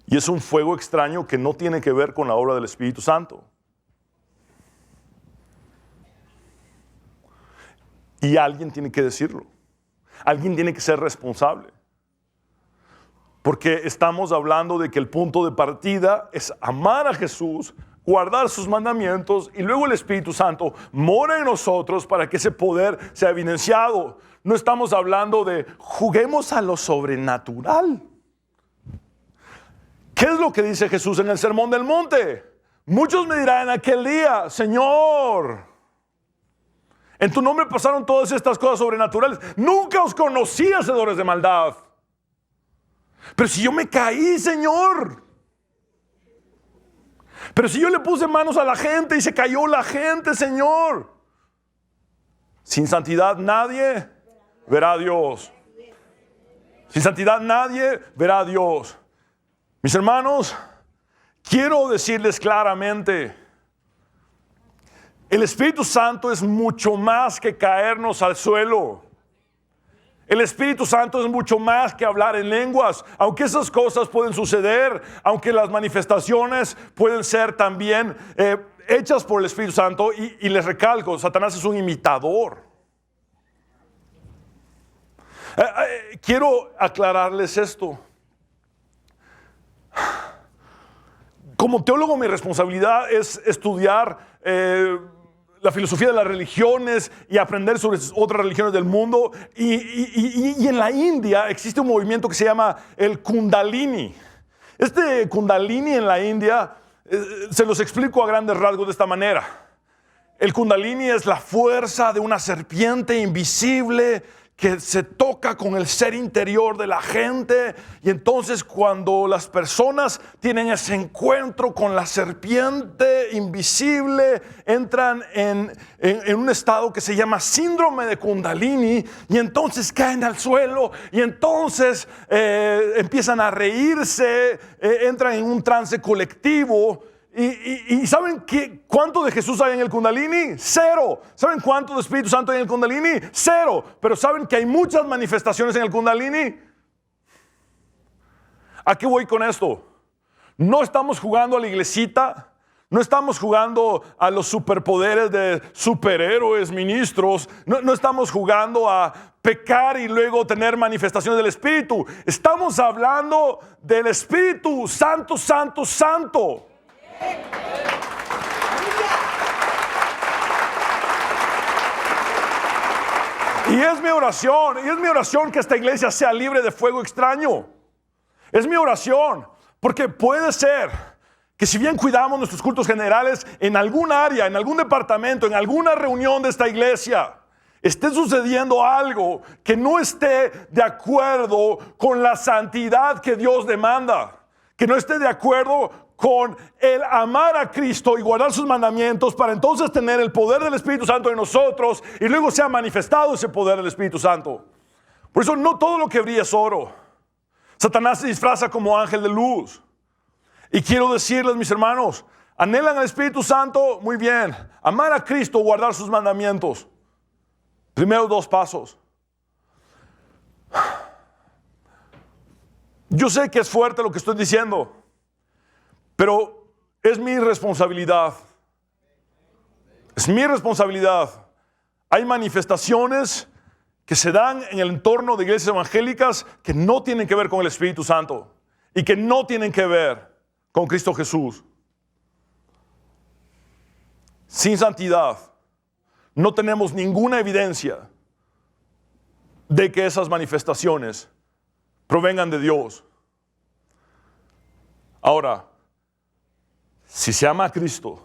Y es un fuego extraño que no tiene que ver con la obra del Espíritu Santo. Y alguien tiene que decirlo. Alguien tiene que ser responsable. Porque estamos hablando de que el punto de partida es amar a Jesús guardar sus mandamientos, y luego el Espíritu Santo mora en nosotros para que ese poder sea evidenciado. No estamos hablando de juguemos a lo sobrenatural. ¿Qué es lo que dice Jesús en el Sermón del Monte? Muchos me dirán en aquel día: Señor, en tu nombre pasaron todas estas cosas sobrenaturales. Nunca os conocí, hacedores de maldad. Pero si yo me caí, Señor. Pero si yo le puse manos a la gente y se cayó la gente, Señor. Sin santidad nadie verá a Dios. Sin santidad nadie verá a Dios. Mis hermanos, quiero decirles claramente, el Espíritu Santo es mucho más que caernos al suelo. El Espíritu Santo es mucho más que hablar en lenguas. Aunque esas cosas pueden suceder, aunque las manifestaciones pueden ser también hechas por el Espíritu Santo, y les recalco, Satanás es un imitador. Quiero aclararles esto. Como teólogo, mi responsabilidad es estudiar la filosofía de las religiones y aprender sobre otras religiones del mundo. Y en la India existe un movimiento que se llama el Kundalini. Este Kundalini en la India, se los explico a grandes rasgos de esta manera. El Kundalini es la fuerza de una serpiente invisible que se toca con el ser interior de la gente, y entonces cuando las personas tienen ese encuentro con la serpiente invisible, entran en un estado que se llama síndrome de Kundalini, y entonces caen al suelo, y entonces empiezan a reírse, entran en un trance colectivo. ¿Y saben cuánto de Jesús hay en el Kundalini? 0. ¿Saben cuánto de Espíritu Santo hay en el Kundalini? 0. Pero ¿saben que hay muchas manifestaciones en el Kundalini? ¿A qué voy con esto? No estamos jugando a la iglesita. No estamos jugando a los superpoderes de superhéroes, ministros. No estamos jugando a pecar y luego tener manifestaciones del Espíritu. Estamos hablando del Espíritu Santo, Santo, Santo. Y es mi oración que esta iglesia sea libre de fuego extraño. Es mi oración, porque puede ser que si bien cuidamos nuestros cultos generales, en algún área, en algún departamento, en alguna reunión de esta iglesia, esté sucediendo algo que no esté de acuerdo con la santidad que Dios demanda, que no esté de acuerdo con el amar a Cristo y guardar sus mandamientos, para entonces tener el poder del Espíritu Santo en nosotros y luego sea manifestado ese poder del Espíritu Santo. Por eso no todo lo que brilla es oro. Satanás se disfraza como ángel de luz. Y quiero decirles, mis hermanos, anhelan al Espíritu Santo, muy bien. Amar a Cristo, guardar sus mandamientos. Primeros 2 pasos. Yo sé que es fuerte lo que estoy diciendo, pero es mi responsabilidad. Es mi responsabilidad. Hay manifestaciones que se dan en el entorno de iglesias evangélicas que no tienen que ver con el Espíritu Santo y que no tienen que ver con Cristo Jesús. Sin santidad no tenemos ninguna evidencia de que esas manifestaciones provengan de Dios. Ahora, si se ama a Cristo,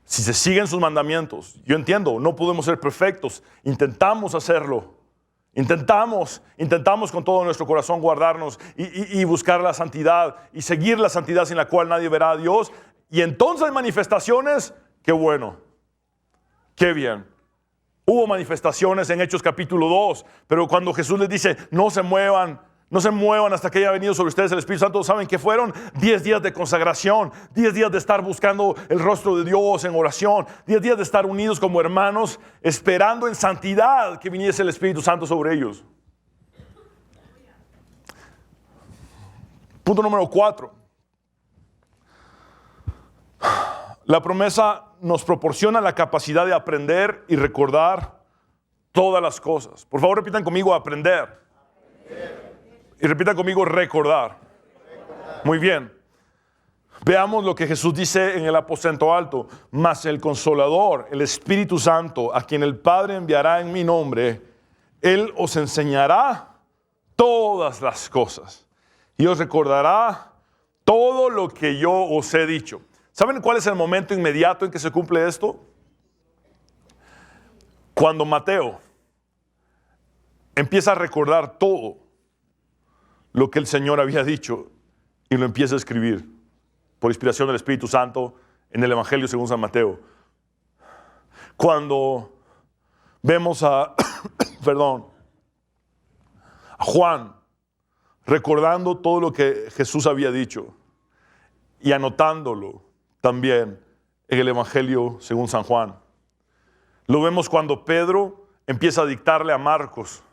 si se siguen sus mandamientos, yo entiendo, no podemos ser perfectos, intentamos hacerlo, intentamos con todo nuestro corazón guardarnos y buscar la santidad y seguir la santidad sin la cual nadie verá a Dios, y entonces hay manifestaciones, qué bueno, qué bien. Hubo manifestaciones en Hechos capítulo 2, pero cuando Jesús les dice, no se muevan hasta que haya venido sobre ustedes el Espíritu Santo, ¿saben qué fueron? 10 días de consagración, 10 días de estar buscando el rostro de Dios en oración, 10 días de estar unidos como hermanos, esperando en santidad que viniese el Espíritu Santo sobre ellos. Punto número 4. La promesa nos proporciona la capacidad de aprender y recordar todas las cosas. Por favor, repitan conmigo: aprender. Y repitan conmigo: recordar. Muy bien. Veamos lo que Jesús dice en el aposento alto. Mas el Consolador, el Espíritu Santo, a quien el Padre enviará en mi nombre, Él os enseñará todas las cosas y os recordará todo lo que yo os he dicho. ¿Saben cuál es el momento inmediato en que se cumple esto? Cuando Mateo empieza a recordar todo lo que el Señor había dicho y lo empieza a escribir por inspiración del Espíritu Santo en el Evangelio según San Mateo. Cuando vemos a Juan recordando todo lo que Jesús había dicho y anotándolo también en el Evangelio según San Juan. Lo vemos cuando Pedro empieza a dictarle a Marcos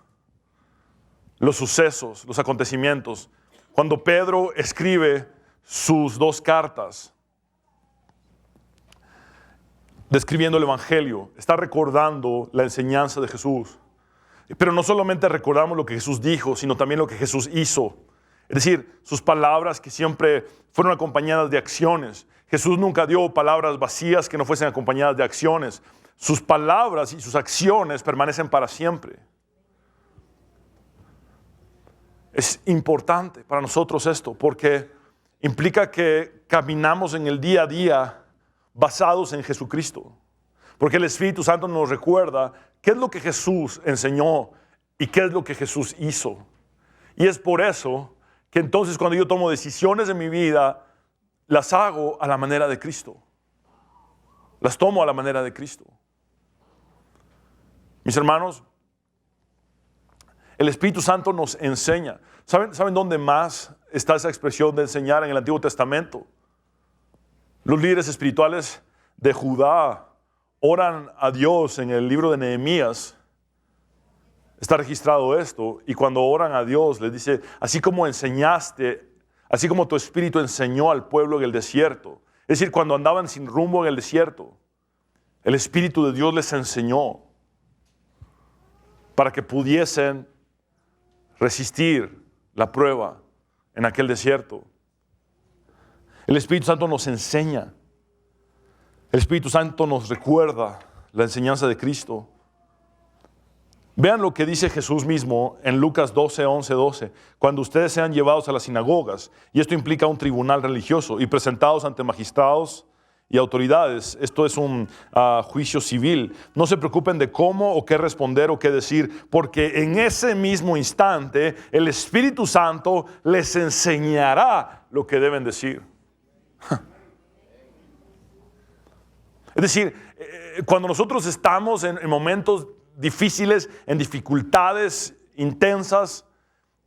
los sucesos, los acontecimientos. Cuando Pedro escribe sus 2 cartas describiendo el Evangelio, está recordando la enseñanza de Jesús. Pero no solamente recordamos lo que Jesús dijo, sino también lo que Jesús hizo. Es decir, sus palabras que siempre fueron acompañadas de acciones. Jesús nunca dio palabras vacías que no fuesen acompañadas de acciones. Sus palabras y sus acciones permanecen para siempre. Es importante para nosotros esto, porque implica que caminamos en el día a día basados en Jesucristo. Porque el Espíritu Santo nos recuerda qué es lo que Jesús enseñó y qué es lo que Jesús hizo. Y es por eso que entonces cuando yo tomo decisiones en mi vida, las hago a la manera de Cristo. Las tomo a la manera de Cristo. Mis hermanos, el Espíritu Santo nos enseña. ¿Saben dónde más está esa expresión de enseñar en el Antiguo Testamento? Los líderes espirituales de Judá oran a Dios en el libro de Nehemías. Está registrado esto. Y cuando oran a Dios, les dice, así como enseñaste, así como tu Espíritu enseñó al pueblo en el desierto. Es decir, cuando andaban sin rumbo en el desierto, el Espíritu de Dios les enseñó para que pudiesen resistir la prueba en aquel desierto. El Espíritu Santo nos enseña. El Espíritu Santo nos recuerda la enseñanza de Cristo. Vean lo que dice Jesús mismo en Lucas 12, 11, 12. Cuando ustedes sean llevados a las sinagogas, y esto implica un tribunal religioso, y presentados ante magistrados y autoridades, esto es un juicio civil. No se preocupen de cómo o qué responder o qué decir, porque en ese mismo instante el Espíritu Santo les enseñará lo que deben decir. Es decir, cuando nosotros estamos en momentos difíciles, en dificultades intensas,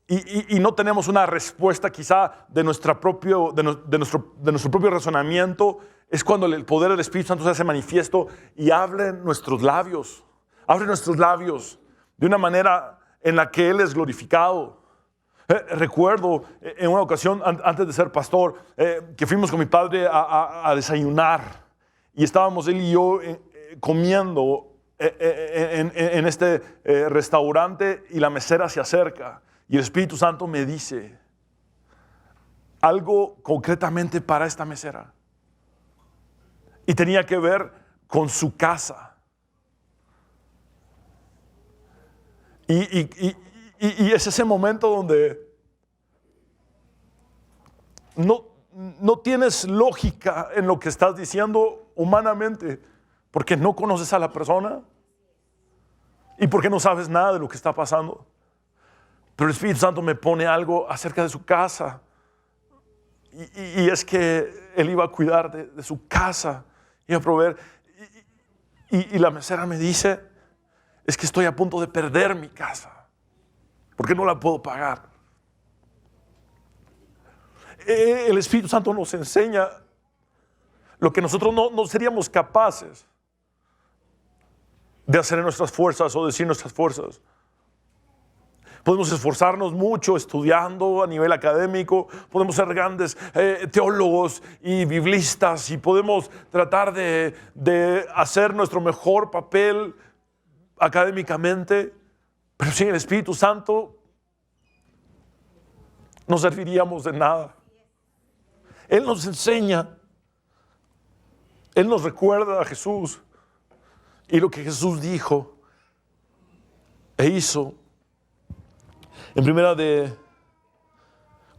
y no tenemos una respuesta quizá de nuestro propio razonamiento, es cuando el poder del Espíritu Santo se hace manifiesto y abre nuestros labios de una manera en la que Él es glorificado. Recuerdo en una ocasión, antes de ser pastor, que fuimos con mi padre a desayunar, y estábamos él y yo comiendo en este restaurante, y la mesera se acerca y el Espíritu Santo me dice algo concretamente para esta mesera, y tenía que ver con su casa. Y es ese momento donde no tienes lógica en lo que estás diciendo humanamente, porque no conoces a la persona y porque no sabes nada de lo que está pasando. Pero el Espíritu Santo me pone algo acerca de su casa, y es que Él iba a cuidar de su casa, iba a proveer. Y la mesera me dice, es que estoy a punto de perder mi casa, porque no la puedo pagar. El Espíritu Santo nos enseña lo que nosotros no seríamos capaces de hacer en nuestras fuerzas o decir nuestras fuerzas. Podemos esforzarnos mucho estudiando a nivel académico, podemos ser grandes teólogos y biblistas, y podemos tratar de hacer nuestro mejor papel académicamente, pero sin el Espíritu Santo no serviríamos de nada. Él nos enseña, Él nos recuerda a Jesús y lo que Jesús dijo e hizo. En primera de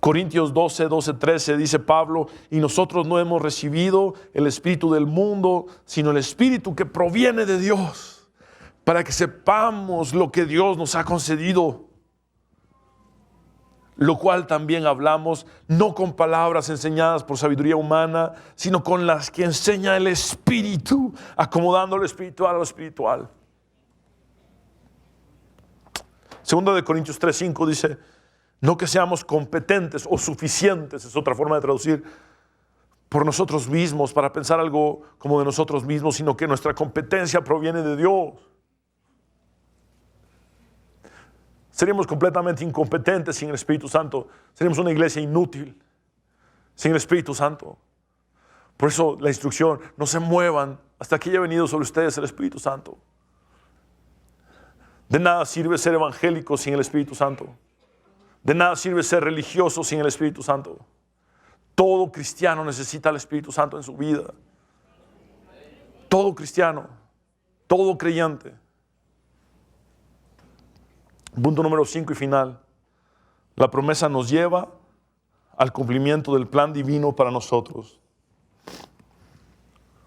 Corintios 12, 13 dice Pablo: y nosotros no hemos recibido el espíritu del mundo, sino el espíritu que proviene de Dios, para que sepamos lo que Dios nos ha concedido, lo cual también hablamos, no con palabras enseñadas por sabiduría humana, sino con las que enseña el Espíritu, acomodando lo espiritual a lo espiritual. Segunda de Corintios 3:5 dice: no que seamos competentes o suficientes, es otra forma de traducir, por nosotros mismos, para pensar algo como de nosotros mismos, sino que nuestra competencia proviene de Dios. Seríamos completamente incompetentes sin el Espíritu Santo. Seríamos una iglesia inútil sin el Espíritu Santo. Por eso la instrucción: no se muevan hasta que haya venido sobre ustedes el Espíritu Santo. De nada sirve ser evangélico sin el Espíritu Santo. De nada sirve ser religioso sin el Espíritu Santo. Todo cristiano necesita el Espíritu Santo en su vida. Todo cristiano, todo creyente. Punto número 5 y final. La promesa nos lleva al cumplimiento del plan divino para nosotros.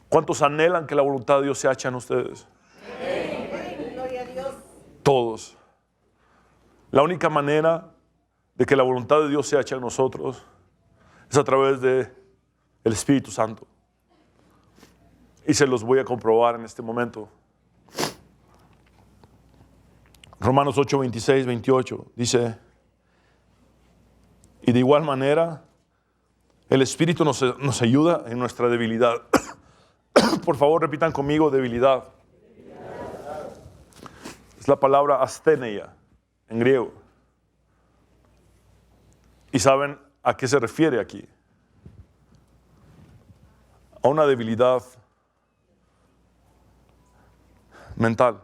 ¿Cuántos anhelan que la voluntad de Dios se haga en ustedes? Gloria a Dios. Todos. La única manera de que la voluntad de Dios se haga en nosotros es a través del Espíritu Santo. Y se los voy a comprobar en este momento. Romanos 8, 26, 28 dice: y de igual manera el Espíritu nos ayuda en nuestra debilidad. Por favor, repitan conmigo: debilidad. Es la palabra asthenia en griego. ¿Y saben a qué se refiere aquí? A una debilidad mental.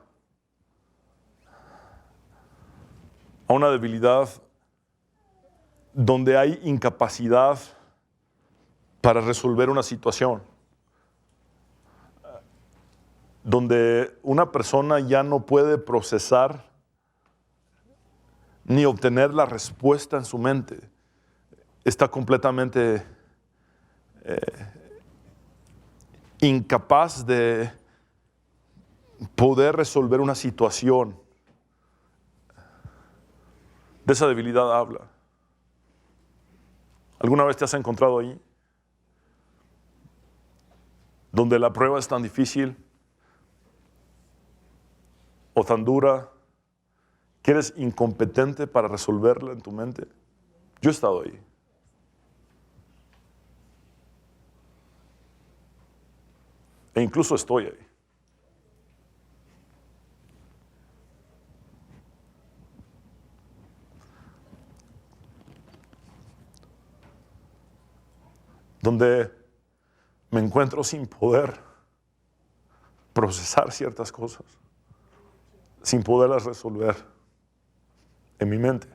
A una debilidad donde hay incapacidad para resolver una situación. Donde una persona ya no puede procesar ni obtener la respuesta en su mente. Está completamente incapaz de poder resolver una situación. De esa debilidad habla. ¿Alguna vez te has encontrado ahí? Donde la prueba es tan difícil o tan dura que eres incompetente para resolverla en tu mente. Yo he estado ahí. E incluso estoy ahí. Donde me encuentro sin poder procesar ciertas cosas, sin poderlas resolver en mi mente.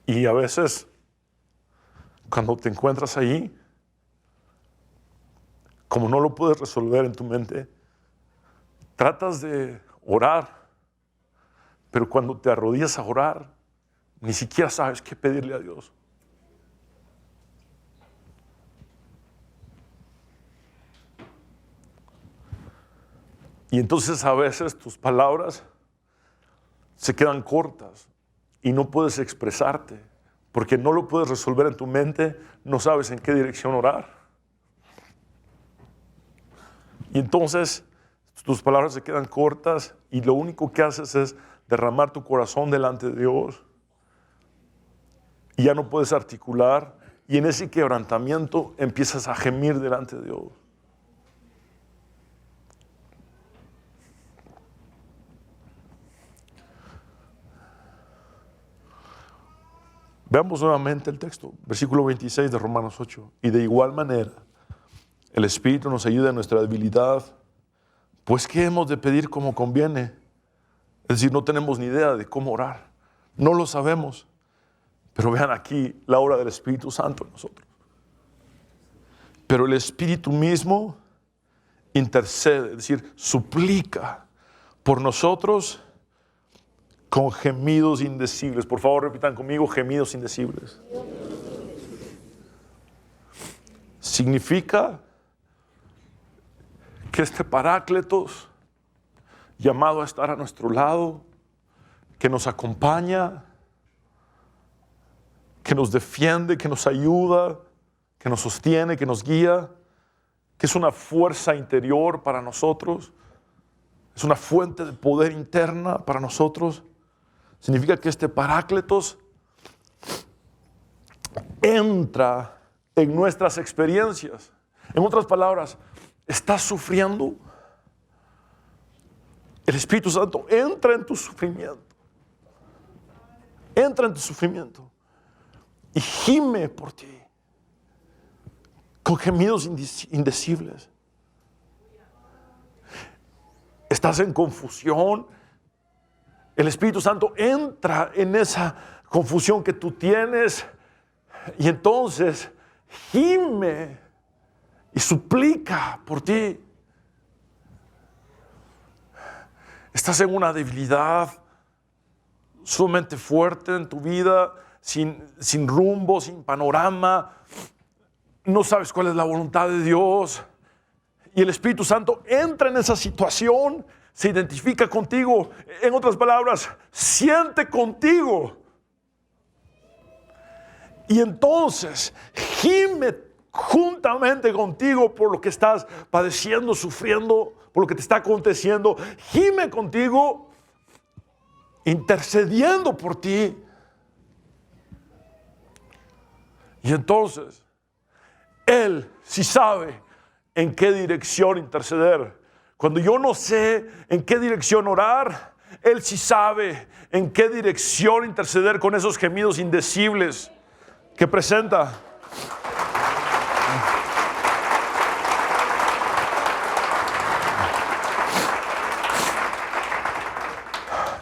Y a veces, cuando te encuentras ahí, como no lo puedes resolver en tu mente, tratas de orar, pero cuando te arrodillas a orar, ni siquiera sabes qué pedirle a Dios. Y entonces a veces tus palabras se quedan cortas y no puedes expresarte, porque no lo puedes resolver en tu mente, no sabes en qué dirección orar. Y entonces tus palabras se quedan cortas y lo único que haces es derramar tu corazón delante de Dios. Y ya no puedes articular, y en ese quebrantamiento empiezas a gemir delante de Dios. Veamos nuevamente el texto, versículo 26 de Romanos 8. Y de igual manera, el Espíritu nos ayuda en nuestra debilidad, pues ¿qué hemos de pedir como conviene? Es decir, no tenemos ni idea de cómo orar. No lo sabemos. Pero vean aquí la obra del Espíritu Santo en nosotros. Pero el Espíritu mismo intercede, es decir, suplica por nosotros con gemidos indecibles. Por favor, repitan conmigo, gemidos indecibles. Significa que este Parácletos, llamado a estar a nuestro lado, que nos acompaña, que nos defiende, que nos ayuda, que nos sostiene, que nos guía, que es una fuerza interior para nosotros, es una fuente de poder interna para nosotros. Significa que este Parácletos entra en nuestras experiencias. En otras palabras, ¿estás sufriendo? El Espíritu Santo entra en tu sufrimiento. Entra en tu sufrimiento y gime por ti con gemidos indecibles. Estás en confusión. El Espíritu Santo entra en esa confusión que tú tienes y entonces gime y suplica por ti. Estás en una debilidad sumamente fuerte en tu vida, sin rumbo, sin panorama. No sabes cuál es la voluntad de Dios. Y el Espíritu Santo entra en esa situación, se identifica contigo. En otras palabras, siente contigo. Y entonces gime juntamente contigo por lo que estás padeciendo, sufriendo, por lo que te está aconteciendo. Gime contigo, intercediendo por ti. Y entonces, Él sí sabe en qué dirección interceder. Cuando yo no sé en qué dirección orar, Él sí sabe en qué dirección interceder con esos gemidos indecibles que presenta.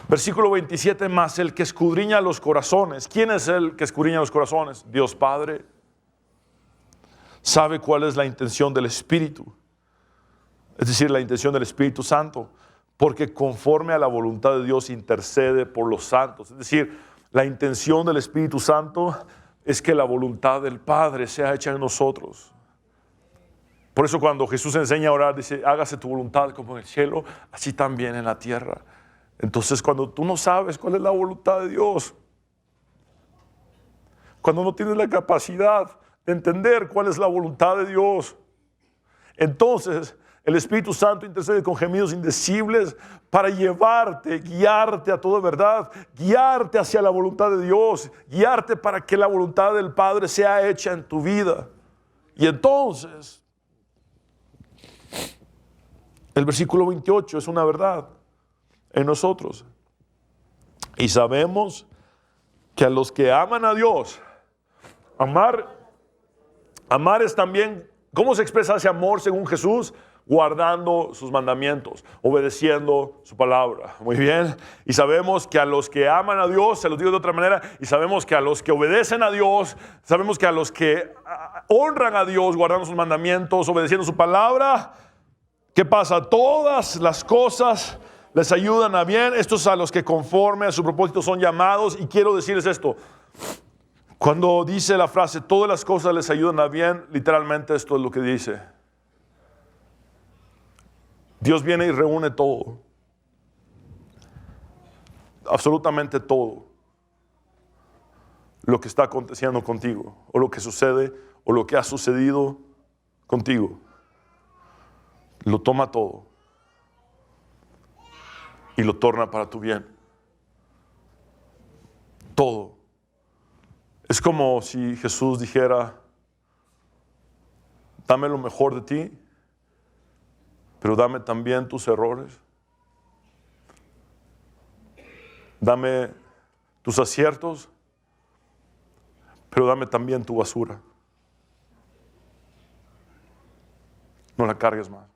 Versículo 27, más el que escudriña los corazones. ¿Quién es el que escudriña los corazones? Dios Padre. Sabe cuál es la intención del Espíritu. Es decir, la intención del Espíritu Santo. Porque conforme a la voluntad de Dios intercede por los santos. Es decir, la intención del Espíritu Santo es que la voluntad del Padre sea hecha en nosotros. Por eso cuando Jesús enseña a orar, dice, hágase tu voluntad como en el cielo, así también en la tierra. Entonces, cuando tú no sabes cuál es la voluntad de Dios, cuando no tienes la capacidad de entender cuál es la voluntad de Dios, entonces el Espíritu Santo intercede con gemidos indecibles para llevarte, guiarte a toda verdad, guiarte hacia la voluntad de Dios, guiarte para que la voluntad del Padre sea hecha en tu vida. Y entonces, el versículo 28 es una verdad en nosotros. Y sabemos que a los que aman a Dios, amar es también, ¿cómo se expresa ese amor según Jesús? Guardando sus mandamientos, obedeciendo su palabra. Muy bien. Y sabemos que a los que aman a Dios, se los digo de otra manera, y sabemos que a los que obedecen a Dios, sabemos que a los que honran a Dios, guardando sus mandamientos, obedeciendo su palabra, ¿qué pasa? Todas las cosas les ayudan a bien. Estos a los que conforme a su propósito son llamados. Y quiero decirles esto. Cuando dice la frase, todas las cosas les ayudan a bien, literalmente esto es lo que dice. Dios viene y reúne todo. Absolutamente todo. Lo que está aconteciendo contigo, o lo que sucede, o lo que ha sucedido contigo. Lo toma todo. Y lo torna para tu bien. Todo. Es como si Jesús dijera, dame lo mejor de ti, pero dame también tus errores. Dame tus aciertos, pero dame también tu basura. No la cargues más.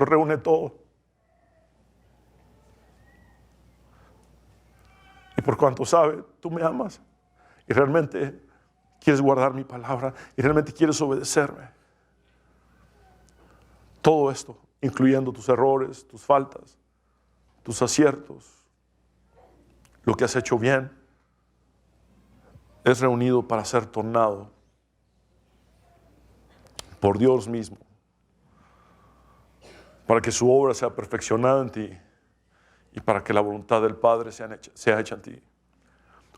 lo reúne todo. Y por cuanto sabe, tú me amas y realmente quieres guardar mi palabra y realmente quieres obedecerme. Todo esto, incluyendo tus errores, tus faltas, tus aciertos, lo que has hecho bien, es reunido para ser tornado por Dios mismo, para que su obra sea perfeccionada en ti y para que la voluntad del Padre sea hecha en ti.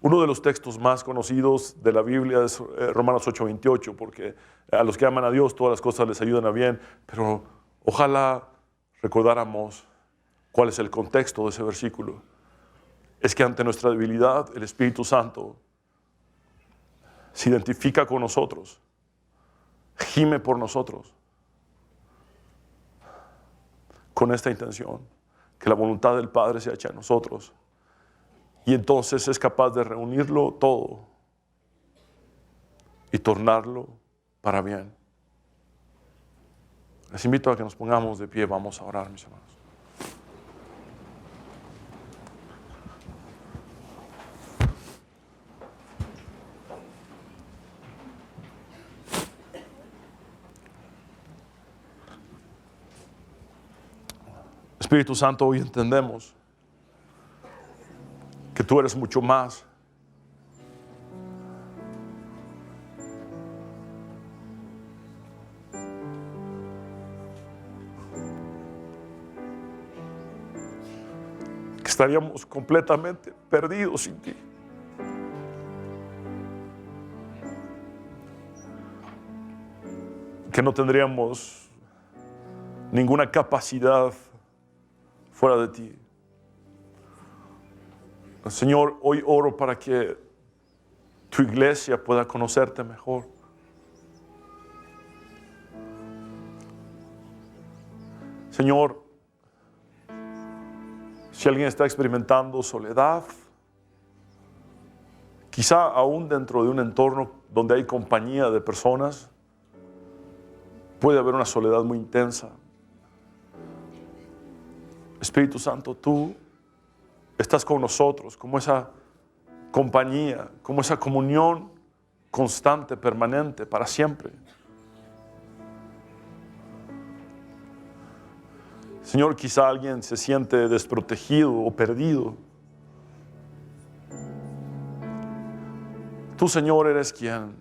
Uno de los textos más conocidos de la Biblia es Romanos 8:28, porque a los que aman a Dios todas las cosas les ayudan a bien, pero ojalá recordáramos cuál es el contexto de ese versículo. Es que ante nuestra debilidad el Espíritu Santo se identifica con nosotros, gime por nosotros, con esta intención, que la voluntad del Padre sea hecha en nosotros. Y entonces es capaz de reunirlo todo y tornarlo para bien. Les invito a que nos pongamos de pie, vamos a orar, mis hermanos. Espíritu Santo, hoy entendemos que tú eres mucho más que estaríamos completamente perdidos sin ti. Que no tendríamos ninguna capacidad fuera de ti. Señor, hoy oro para que tu iglesia pueda conocerte mejor. Señor, si alguien está experimentando soledad, quizá aún dentro de un entorno donde hay compañía de personas, puede haber una soledad muy intensa. Espíritu Santo, tú estás con nosotros como esa compañía, como esa comunión constante, permanente, para siempre. Señor, quizá alguien se siente desprotegido o perdido. Tú, Señor, eres quien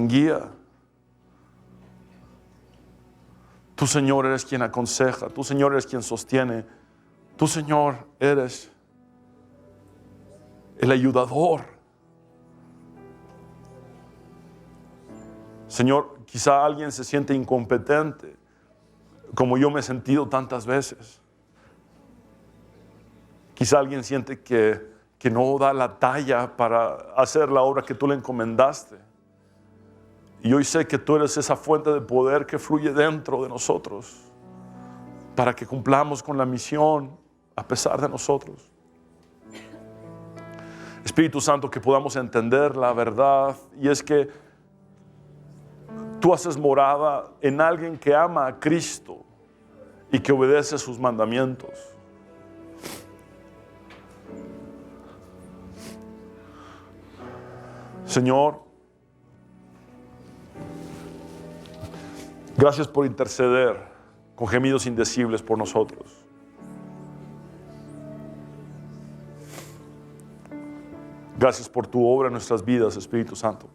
guía. Tú, Señor, eres quien aconseja. Tú, Señor, eres quien sostiene. Tú, Señor, eres el ayudador. Señor, quizá alguien se siente incompetente, como yo me he sentido tantas veces. Quizá alguien siente que no da la talla para hacer la obra que tú le encomendaste. Y hoy sé que tú eres esa fuente de poder que fluye dentro de nosotros para que cumplamos con la misión a pesar de nosotros. Espíritu Santo, que podamos entender la verdad, y es que tú haces morada en alguien que ama a Cristo y que obedece sus mandamientos. Señor, gracias por interceder con gemidos indecibles por nosotros. Gracias por tu obra en nuestras vidas, Espíritu Santo.